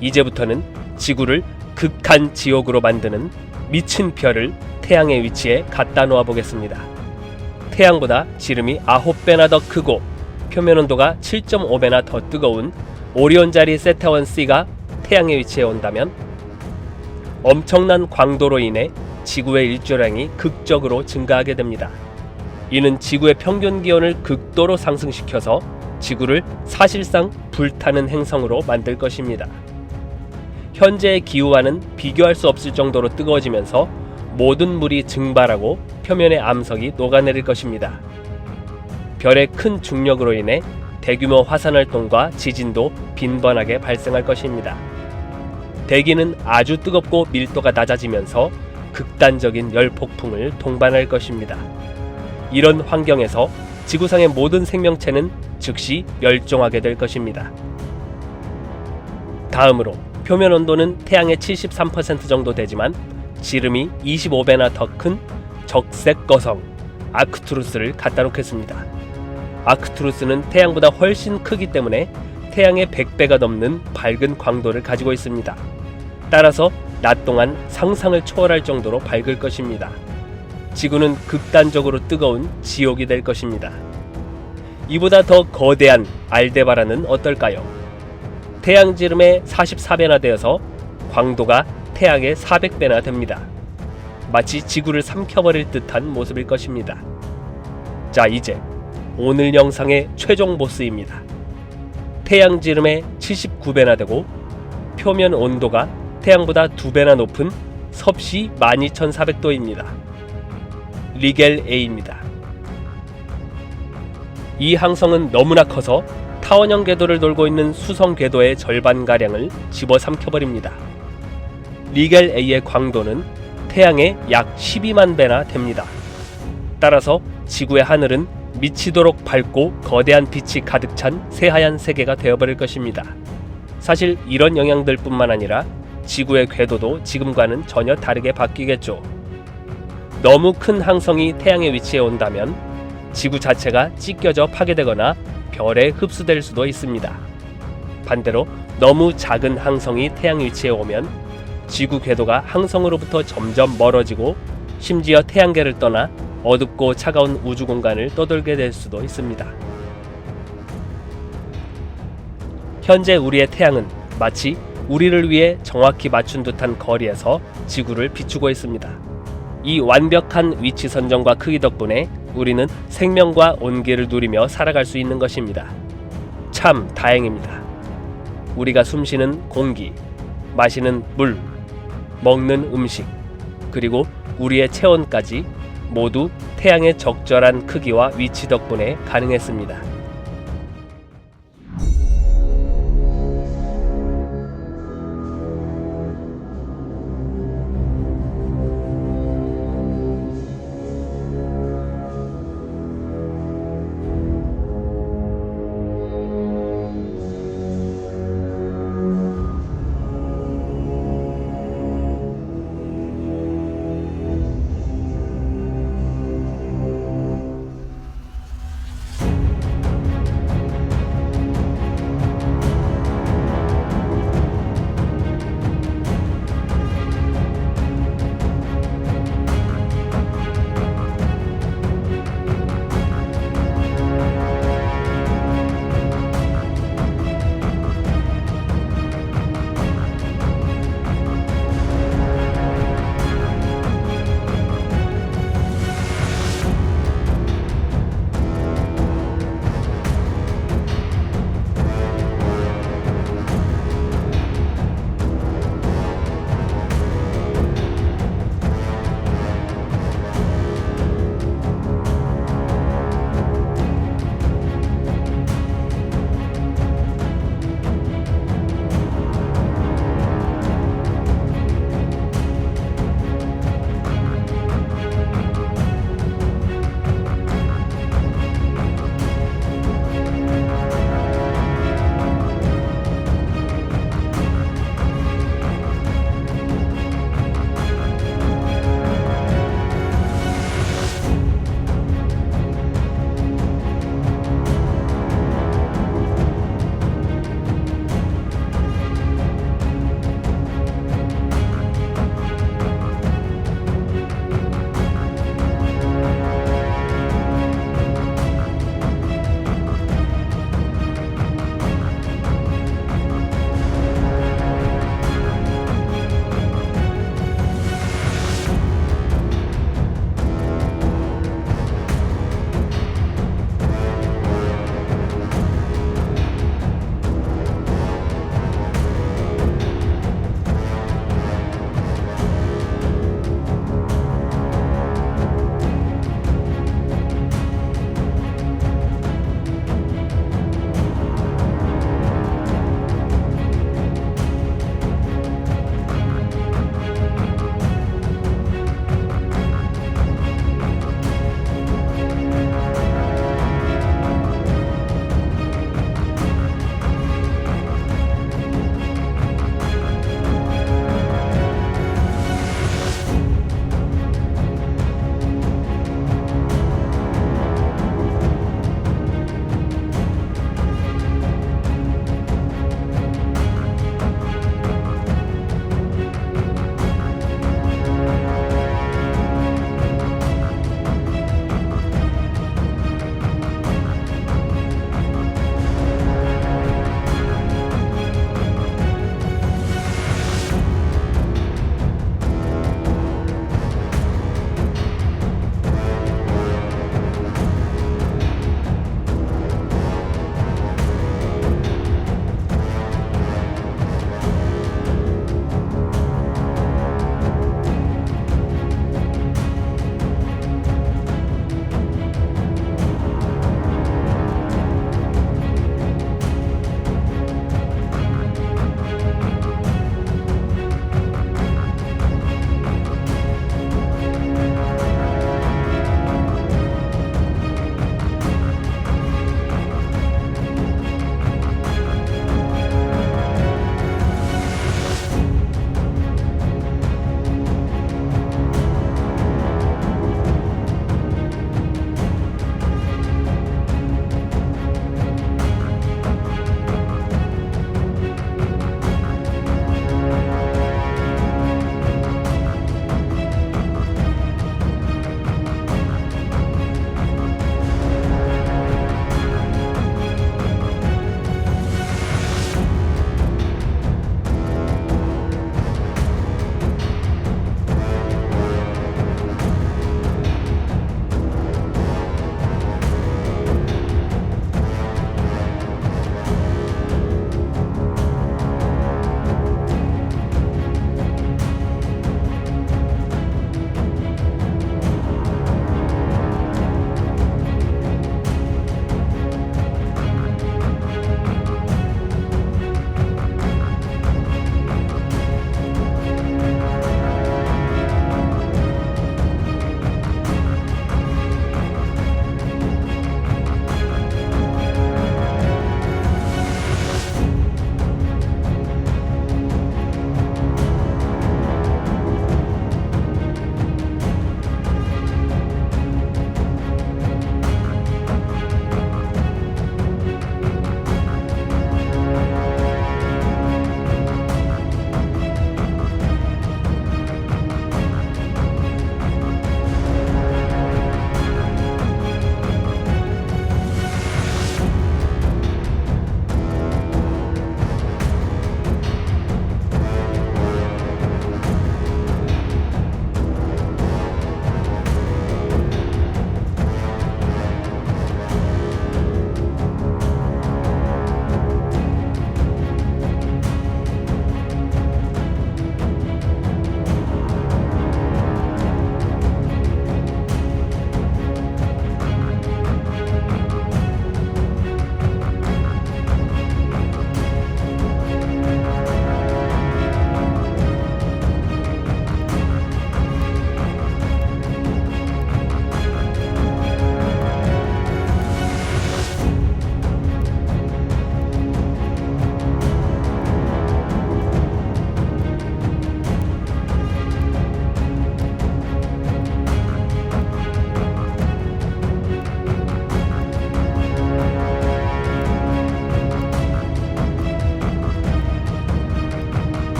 A: 이제부터는 지구를 극한 지옥으로 만드는 미친 별을 태양의 위치에 갖다 놓아 보겠습니다. 태양보다 지름이 9배나 더 크고 표면 온도가 7.5배나 더 뜨거운 오리온자리 세타원 C가 태양의 위치에 온다면 엄청난 광도로 인해 지구의 일조량이 극적으로 증가하게 됩니다. 이는 지구의 평균 기온을 극도로 상승시켜서 지구를 사실상 불타는 행성으로 만들 것입니다. 현재의 기후와는 비교할 수 없을 정도로 뜨거워지면서 모든 물이 증발하고 표면의 암석이 녹아내릴 것입니다. 별의 큰 중력으로 인해 대규모 화산활동과 지진도 빈번하게 발생할 것입니다. 대기는 아주 뜨겁고 밀도가 낮아지면서 극단적인 열폭풍을 동반할 것입니다. 이런 환경에서 지구상의 모든 생명체는 즉시 멸종하게 될 것입니다. 다음으로 표면 온도는 태양의 73% 정도 되지만 지름이 25배나 더 큰 적색 거성 아크투루스를 갖다 놓겠습니다. 아크투루스는 태양보다 훨씬 크기 때문에 태양의 100배가 넘는 밝은 광도를 가지고 있습니다. 따라서 낮 동안 상상을 초월할 정도로 밝을 것입니다. 지구는 극단적으로 뜨거운 지옥이 될 것입니다. 이보다 더 거대한 알데바란은 어떨까요? 태양 지름의 44배나 되어서 광도가 태양의 400배나 됩니다. 마치 지구를 삼켜버릴 듯한 모습일 것입니다. 자, 이제 오늘 영상의 최종 보스입니다. 태양 지름의 79배나 되고 표면 온도가 태양보다 2배나 높은 섭씨 12,400도입니다. 리겔 A입니다. 이 항성은 너무나 커서 타원형 궤도를 돌고 있는 수성 궤도의 절반가량을 집어삼켜버립니다. 리겔 A의 광도는 태양의 약 12만 배나 됩니다. 따라서 지구의 하늘은 미치도록 밝고 거대한 빛이 가득 찬 새하얀 세계가 되어버릴 것입니다. 사실 이런 영향들 뿐만 아니라 지구의 궤도도 지금과는 전혀 다르게 바뀌겠죠. 너무 큰 항성이 태양에 위치해 온다면 지구 자체가 찢겨져 파괴되거나 별에 흡수될 수도 있습니다. 반대로 너무 작은 항성이 태양 위치에 오면 지구 궤도가 항성으로부터 점점 멀어지고 심지어 태양계를 떠나 어둡고 차가운 우주 공간을 떠돌게 될 수도 있습니다. 현재 우리의 태양은 마치 우리를 위해 정확히 맞춘 듯한 거리에서 지구를 비추고 있습니다. 이 완벽한 위치 선정과 크기 덕분에 우리는 생명과 온기를 누리며 살아갈 수 있는 것입니다. 참 다행입니다. 우리가 숨쉬는 공기, 마시는 물, 먹는 음식, 그리고 우리의 체온까지 모두 태양의 적절한 크기와 위치 덕분에 가능했습니다.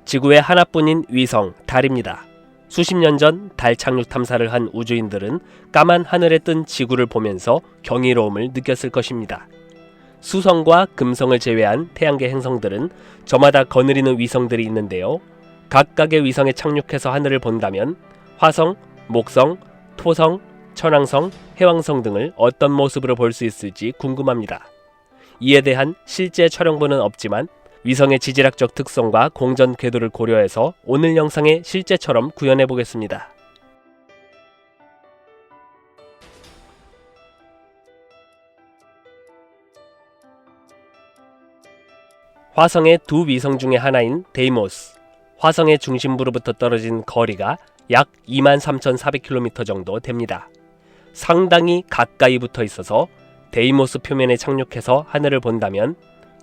A: 지구의 하나뿐인 위성, 달입니다. 수십 년 전 달 착륙 탐사를 한 우주인들은 까만 하늘에 뜬 지구를 보면서 경이로움을 느꼈을 것입니다. 수성과 금성을 제외한 태양계 행성들은 저마다 거느리는 위성들이 있는데요. 각각의 위성에 착륙해서 하늘을 본다면 화성, 목성, 토성, 천왕성, 해왕성 등을 어떤 모습으로 볼 수 있을지 궁금합니다. 이에 대한 실제 촬영본은 없지만 위성의 지질학적 특성과 공전 궤도를 고려해서 오늘 영상에 실제처럼 구현해 보겠습니다. 화성의 두 위성 중의 하나인 데이모스. 화성의 중심부로부터 떨어진 거리가 약 23,400km 정도 됩니다. 상당히 가까이 붙어 있어서 데이모스 표면에 착륙해서 하늘을 본다면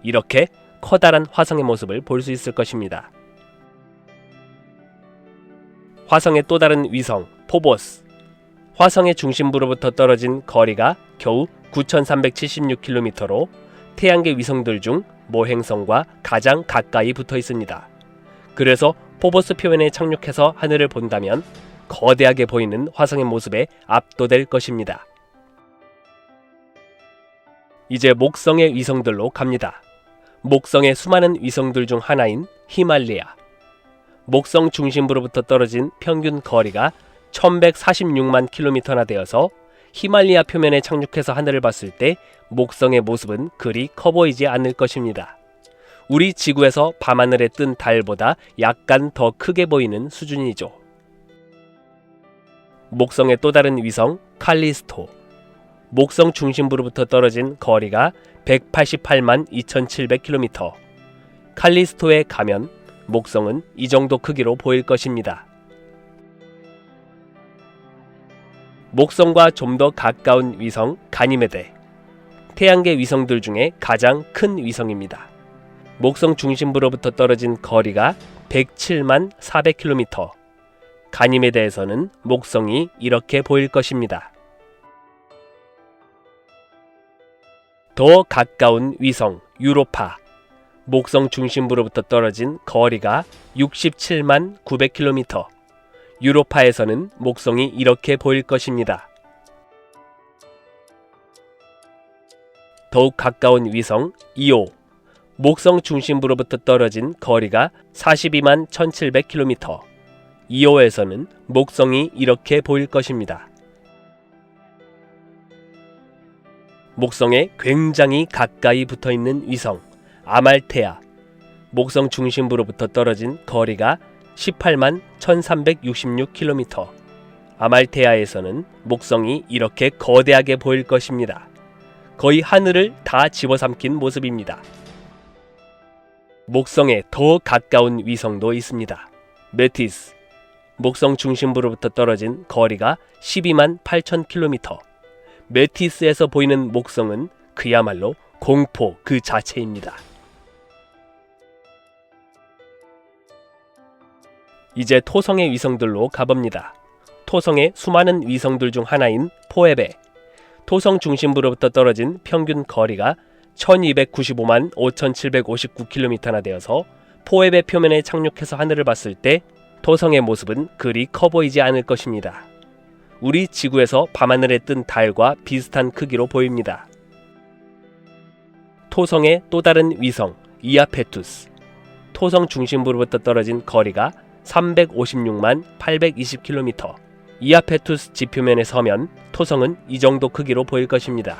A: 이렇게 커다란 화성의 모습을 볼 수 있을 것입니다. 화성의 또 다른 위성, 포보스. 화성의 중심부로부터 떨어진 거리가 겨우 9,376km로 태양계 위성들 중 모행성과 가장 가까이 붙어 있습니다. 그래서 포보스 표면에 착륙해서 하늘을 본다면 거대하게 보이는 화성의 모습에 압도될 것입니다. 이제 목성의 위성들로 갑니다. 목성의 수많은 위성들 중 하나인 히말리아. 목성 중심부로부터 떨어진 평균 거리가 1146만 킬로미터나 되어서 히말리아 표면에 착륙해서 하늘을 봤을 때 목성의 모습은 그리 커 보이지 않을 것입니다. 우리 지구에서 밤하늘에 뜬 달보다 약간 더 크게 보이는 수준이죠. 목성의 또 다른 위성, 칼리스토. 목성 중심부로부터 떨어진 거리가 188만 2700km. 칼리스토에 가면 목성은 이 정도 크기로 보일 것입니다. 목성과 좀 더 가까운 위성 가니메데. 태양계 위성들 중에 가장 큰 위성입니다. 목성 중심부로부터 떨어진 거리가 107만 400km. 가니메데에서는 목성이 이렇게 보일 것입니다. 더 가까운 위성 유로파. 목성 중심부로부터 떨어진 거리가 67만 900km. 유로파에서는 목성이 이렇게 보일 것입니다. 더욱 가까운 위성 이오. 목성 중심부로부터 떨어진 거리가 42만 1700km. 이오에서는 목성이 이렇게 보일 것입니다. 목성에 굉장히 가까이 붙어있는 위성 아말테아. 목성 중심부로부터 떨어진 거리가 18만 1366km. 아말테아에서는 목성이 이렇게 거대하게 보일 것입니다. 거의 하늘을 다 집어삼킨 모습입니다. 목성에 더 가까운 위성도 있습니다. 메티스. 목성 중심부로부터 떨어진 거리가 12만 8000km. 메티스에서 보이는 목성은 그야말로 공포 그 자체입니다. 이제 토성의 위성들로 가봅니다. 토성의 수많은 위성들 중 하나인 포에베. 토성 중심부로부터 떨어진 평균 거리가 1295만 5759km나 되어서 포에베 표면에 착륙해서 하늘을 봤을 때 토성의 모습은 그리 커 보이지 않을 것입니다. 우리 지구에서 밤하늘에 뜬 달과 비슷한 크기로 보입니다. 토성의 또 다른 위성 이아페투스. 토성 중심부로부터 떨어진 거리가 356만 820km. 이아페투스 지표면에 서면 토성은 이 정도 크기로 보일 것입니다.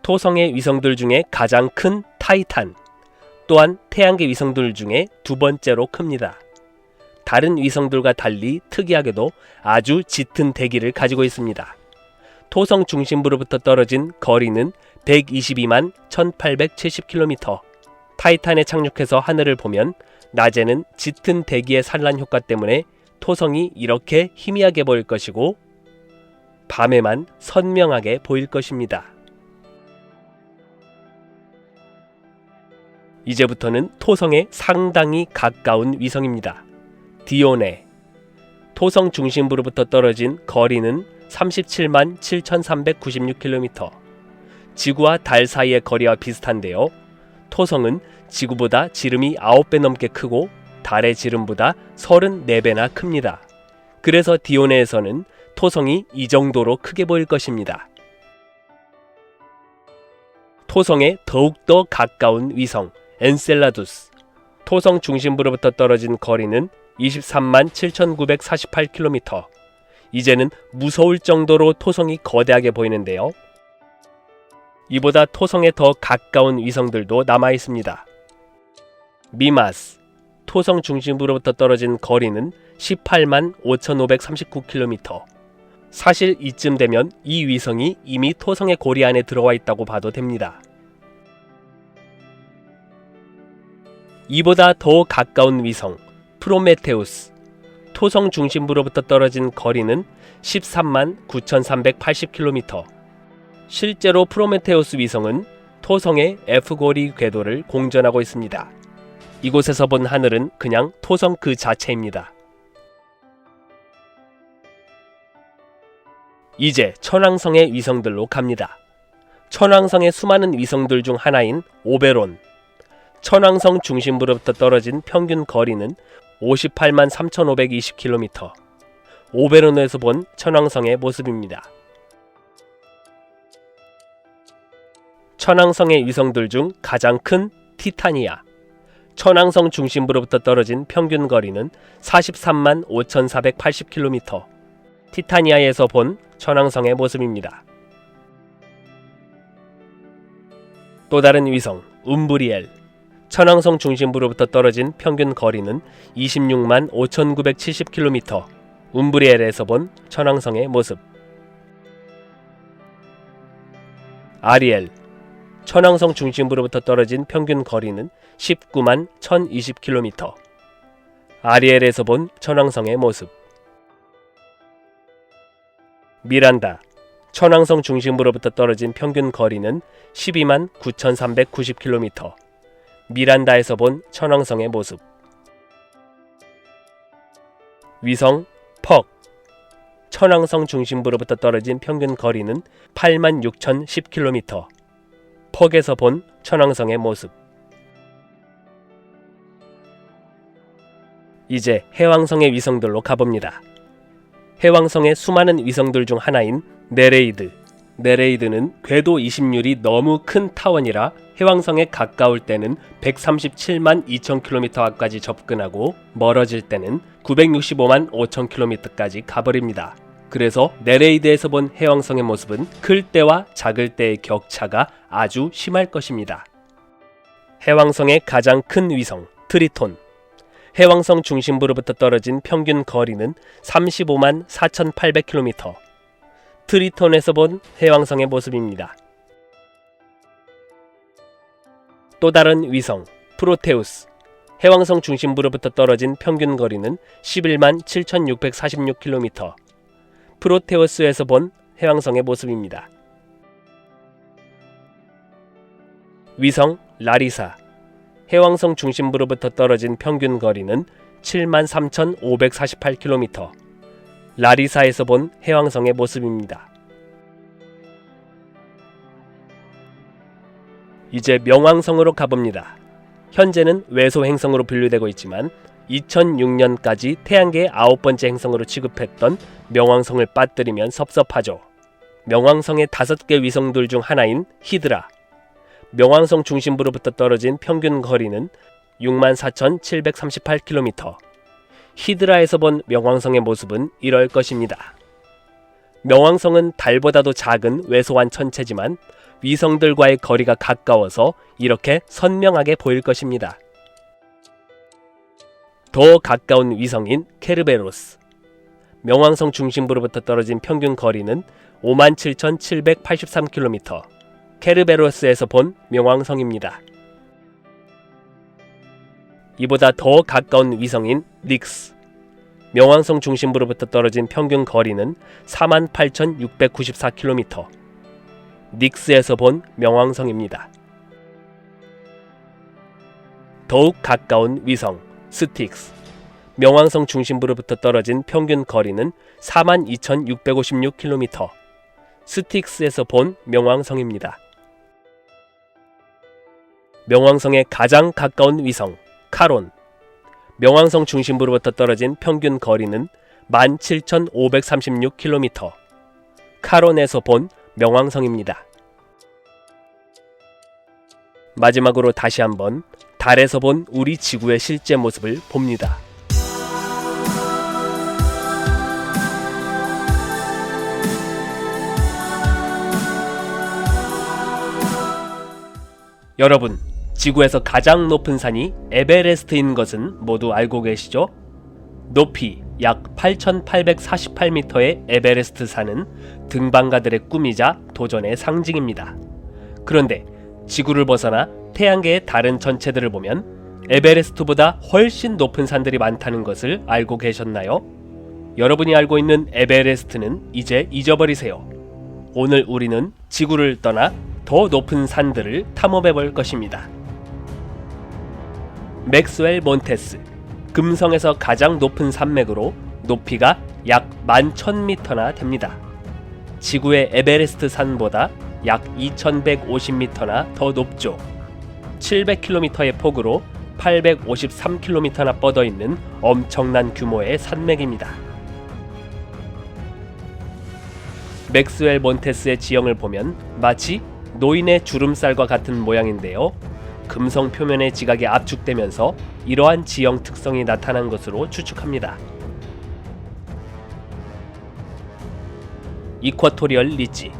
A: 토성의 위성들 중에 가장 큰 타이탄. 또한 태양계 위성들 중에 두 번째로 큽니다. 다른 위성들과 달리 특이하게도 아주 짙은 대기를 가지고 있습니다. 토성 중심부로부터 떨어진 거리는 122만 1870km. 타이탄에 착륙해서 하늘을 보면 낮에는 짙은 대기의 산란 효과 때문에 토성이 이렇게 희미하게 보일 것이고 밤에만 선명하게 보일 것입니다. 이제부터는 토성에 상당히 가까운 위성입니다. 디오네. 토성 중심부로부터 떨어진 거리는 37만 7396km. 지구와 달 사이의 거리와 비슷한데요. 토성은 지구보다 지름이 9배 넘게 크고 달의 지름보다 34배나 큽니다. 그래서 디오네에서는 토성이 이 정도로 크게 보일 것입니다. 토성에 더욱더 가까운 위성 엔셀라두스. 토성 중심부로부터 떨어진 거리는 23만 7,948km. 이제는 무서울 정도로 토성이 거대하게 보이는데요. 이보다 토성에 더 가까운 위성들도 남아 있습니다. 미마스. 토성 중심부로부터 떨어진 거리는 18만 5,539km. 사실 이쯤 되면 이 위성이 이미 토성의 고리 안에 들어와 있다고 봐도 됩니다. 이보다 더 가까운 위성 프로메테우스. 토성 중심부로부터 떨어진 거리는 13만 9,380km. 실제로 프로메테우스 위성은 토성의 F고리 궤도를 공전하고 있습니다. 이곳에서 본 하늘은 그냥 토성 그 자체입니다. 이제 천왕성의 위성들로 갑니다. 천왕성의 수많은 위성들 중 하나인 오베론. 천왕성 중심부로부터 떨어진 평균 거리는 58만 3,520km. 오베론에서 본 천왕성의 모습입니다. 천왕성의 위성들 중 가장 큰 티타니아. 천왕성 중심부로부터 떨어진 평균 거리는 43만 5,480km. 티타니아에서 본 천왕성의 모습입니다. 또 다른 위성 움브리엘. 천왕성 중심부로부터 떨어진 평균 거리는 26만 5,970km. 움브리엘에서 본 천왕성의 모습. 아리엘. 천왕성 중심부로부터 떨어진 평균 거리는 19만 1,020km. 아리엘에서 본 천왕성의 모습. 미란다. 천왕성 중심부로부터 떨어진 평균 거리는 12만 9,390km. 미란다에서 본 천왕성의 모습. 위성 퍽. 천왕성 중심부로부터 떨어진 평균 거리는 8만 6,010km. 퍽에서 본 천왕성의 모습. 이제 해왕성의 위성들로 가봅니다. 해왕성의 수많은 위성들 중 하나인 네레이드. 네레이드는 궤도 20률이 너무 큰 타원이라 해왕성에 가까울 때는 137만 2,000km까지 접근하고 멀어질 때는 965만 5,000km까지 가버립니다. 그래서 네레이드에서 본 해왕성의 모습은 클 때와 작을 때의 격차가 아주 심할 것입니다. 해왕성의 가장 큰 위성 트리톤. 해왕성 중심부로부터 떨어진 평균 거리는 35만 4,800km. 트리톤에서 본 해왕성의 모습입니다. 또 다른 위성 프로테우스. 해왕성 중심부로부터 떨어진 평균 거리는 11만 7,646km. 프로테우스에서 본 해왕성의 모습입니다. 위성 라리사. 해왕성 중심부로부터 떨어진 평균 거리는 7만 3,548km. 라리사에서 본 해왕성의 모습입니다. 이제 명왕성으로 가봅니다. 현재는 외소 행성으로 분류되고 있지만 2006년까지 태양계의 9번째 행성으로 취급했던 명왕성을 빠뜨리면 섭섭하죠. 명왕성의 5개 위성들 중 하나인 히드라. 명왕성 중심부로부터 떨어진 평균 거리는 64,738km. 히드라에서 본 명왕성의 모습은 이럴 것입니다. 명왕성은 달보다도 작은 왜소한 천체지만 위성들과의 거리가 가까워서 이렇게 선명하게 보일 것입니다. 더 가까운 위성인 케르베로스. 명왕성 중심부로부터 떨어진 평균 거리는 57,783km. 케르베로스에서 본 명왕성입니다. 이보다 더 가까운 위성인 닉스. 명왕성 중심부로부터 떨어진 평균 거리는 48,694km. 닉스에서 본 명왕성입니다. 더욱 가까운 위성 스틱스. 명왕성 중심부로부터 떨어진 평균 거리는 42,656km. 스틱스에서 본 명왕성입니다. 명왕성에 가장 가까운 위성 카론. 명왕성 중심부로부터 떨어진 평균 거리는 17,536km. 카론에서 본 명왕성입니다. 마지막으로 다시 한번 달에서 본 우리 지구의 실제 모습을 봅니다. 여러분, 지구에서 가장 높은 산이 에베레스트인 것은 모두 알고 계시죠? 높이 약 8,848m의 에베레스트 산은 등반가들의 꿈이자 도전의 상징입니다. 그런데 지구를 벗어나 태양계의 다른 전체들을 보면 에베레스트보다 훨씬 높은 산들이 많다는 것을 알고 계셨나요? 여러분이 알고 있는 에베레스트는 이제 잊어버리세요. 오늘 우리는 지구를 떠나 더 높은 산들을 탐험해 볼 것입니다. 맥스웰 몬테스, 금성에서 가장 높은 산맥으로 높이가 약 11,000m나 됩니다. 지구의 에베레스트 산보다 약 2,150m나 더 높죠. 700km의 폭으로 853km나 뻗어 있는 엄청난 규모의 산맥입니다. 맥스웰 몬테스의 지형을 보면 마치 노인의 주름살과 같은 모양인데요. 금성 표면의 지각이 압축되면서 이러한 지형 특성이 나타난 것으로 추측합니다. 이쿼토리얼 리지,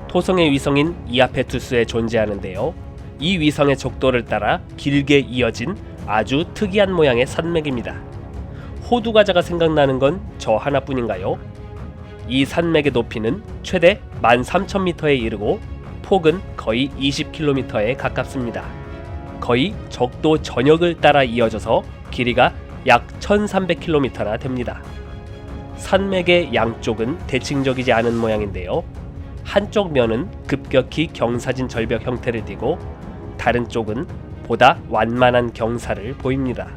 A: 토성의 위성인 이아페투스에 존재하는데요. 이 위성의 족도를 따라 길게 이어진 아주 특이한 모양의 산맥입니다. 호두과자가 생각나는 건 저 하나뿐인가요? 이 산맥의 높이는 최대 13,000m에 이르고 폭은 거의 20km에 가깝습니다. 거의 적도 전역을 따라 이어져서 길이가 약 1300km나 됩니다. 산맥의 양쪽은 대칭적이지 않은 모양인데요. 한쪽 면은 급격히 경사진 절벽 형태를 띠고 다른 쪽은 보다 완만한 경사를 보입니다.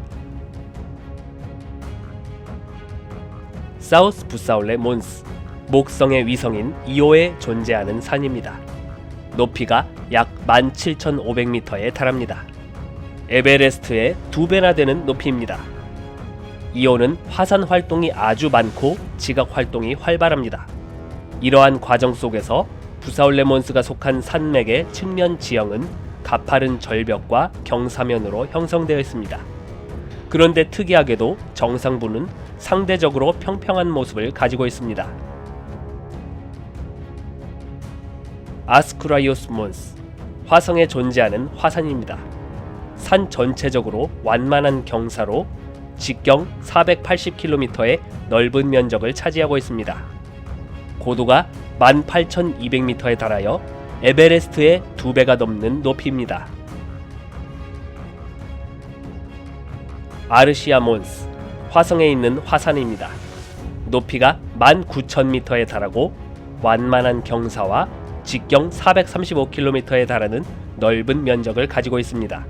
A: 사우스 부사울레 몬스, 목성의 위성인 이오에 존재하는 산입니다. 높이가 약 17,500m에 달합니다. 에베레스트의 2배나 되는 높이입니다. 이오는 화산 활동이 아주 많고 지각 활동이 활발합니다. 이러한 과정 속에서 부사울레 몬스가 속한 산맥의 측면 지형은 가파른 절벽과 경사면으로 형성되어 있습니다. 그런데 특이하게도 정상부는 상대적으로 평평한 모습을 가지고 있습니다. 아스크라이오스 몬스, 화성에 존재하는 화산입니다. 산 전체적으로 완만한 경사로 직경 480km의 넓은 면적을 차지하고 있습니다. 고도가 18,200m에 달하여 에베레스트의 2배가 넘는 높이입니다. 아르시아 몬스, 화성에 있는 화산입니다. 높이가 19,000m에 달하고 완만한 경사와 직경 435km에 달하는 넓은 면적을 가지고 있습니다.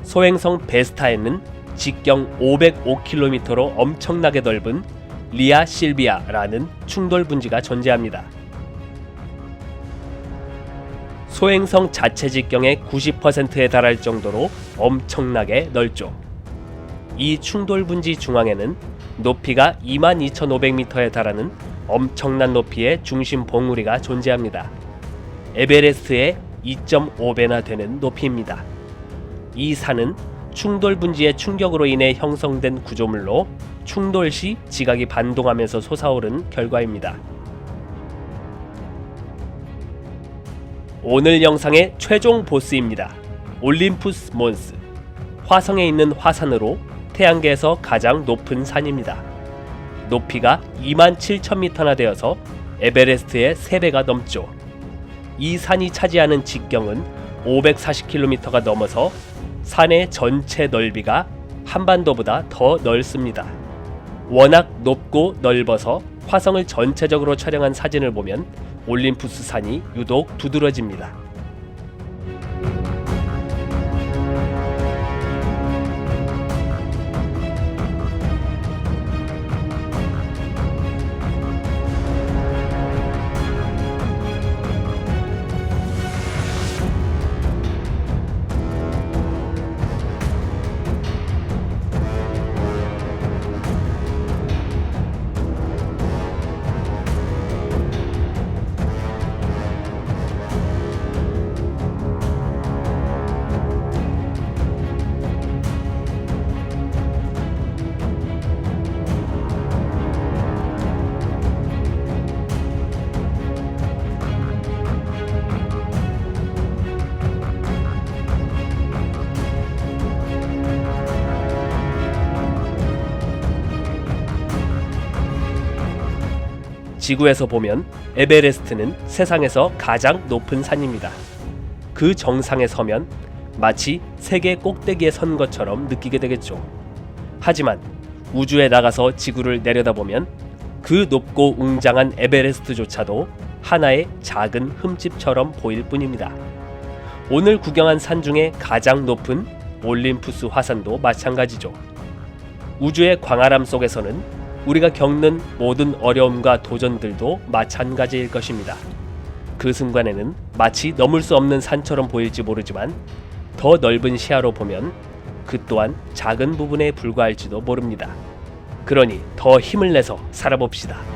A: 소행성 베스타에는 직경 505km로 엄청나게 넓은 리아 실비아라는 충돌 분지가 존재합니다. 소행성 자체 직경의 90%에 달할 정도로 엄청나게 넓죠. 이 충돌 분지 중앙에는 높이가 22,500m에 달하는 엄청난 높이의 중심 봉우리가 존재합니다. 에베레스트의 2.5배나 되는 높이입니다. 이 산은 충돌 분지의 충격으로 인해 형성된 구조물로 충돌 시 지각이 반동하면서 솟아오른 결과입니다. 오늘 영상의 최종 보스입니다. 올림푸스 몬스, 화성에 있는 화산으로 태양계에서 가장 높은 산입니다. 높이가 27,000m나 되어서 에베레스트의 3배가 넘죠. 이 산이 차지하는 직경은 540km가 넘어서 산의 전체 넓이가 한반도보다 더 넓습니다. 워낙 높고 넓어서 화성을 전체적으로 촬영한 사진을 보면 올림푸스 산이 유독 두드러집니다. 지구에서 보면 에베레스트는 세상에서 가장 높은 산입니다. 그 정상에 서면 마치 세계 꼭대기에 선 것처럼 느끼게 되겠죠. 하지만 우주에 나가서 지구를 내려다보면 그 높고 웅장한 에베레스트조차도 하나의 작은 흠집처럼 보일 뿐입니다. 오늘 구경한 산 중에 가장 높은 올림푸스 화산도 마찬가지죠. 우주의 광활함 속에서는 우리가 겪는 모든 어려움과 도전들도 마찬가지일 것입니다. 그 순간에는 마치 넘을 수 없는 산처럼 보일지 모르지만 더 넓은 시야로 보면 그 또한 작은 부분에 불과할지도 모릅니다. 그러니 더 힘을 내서 살아봅시다.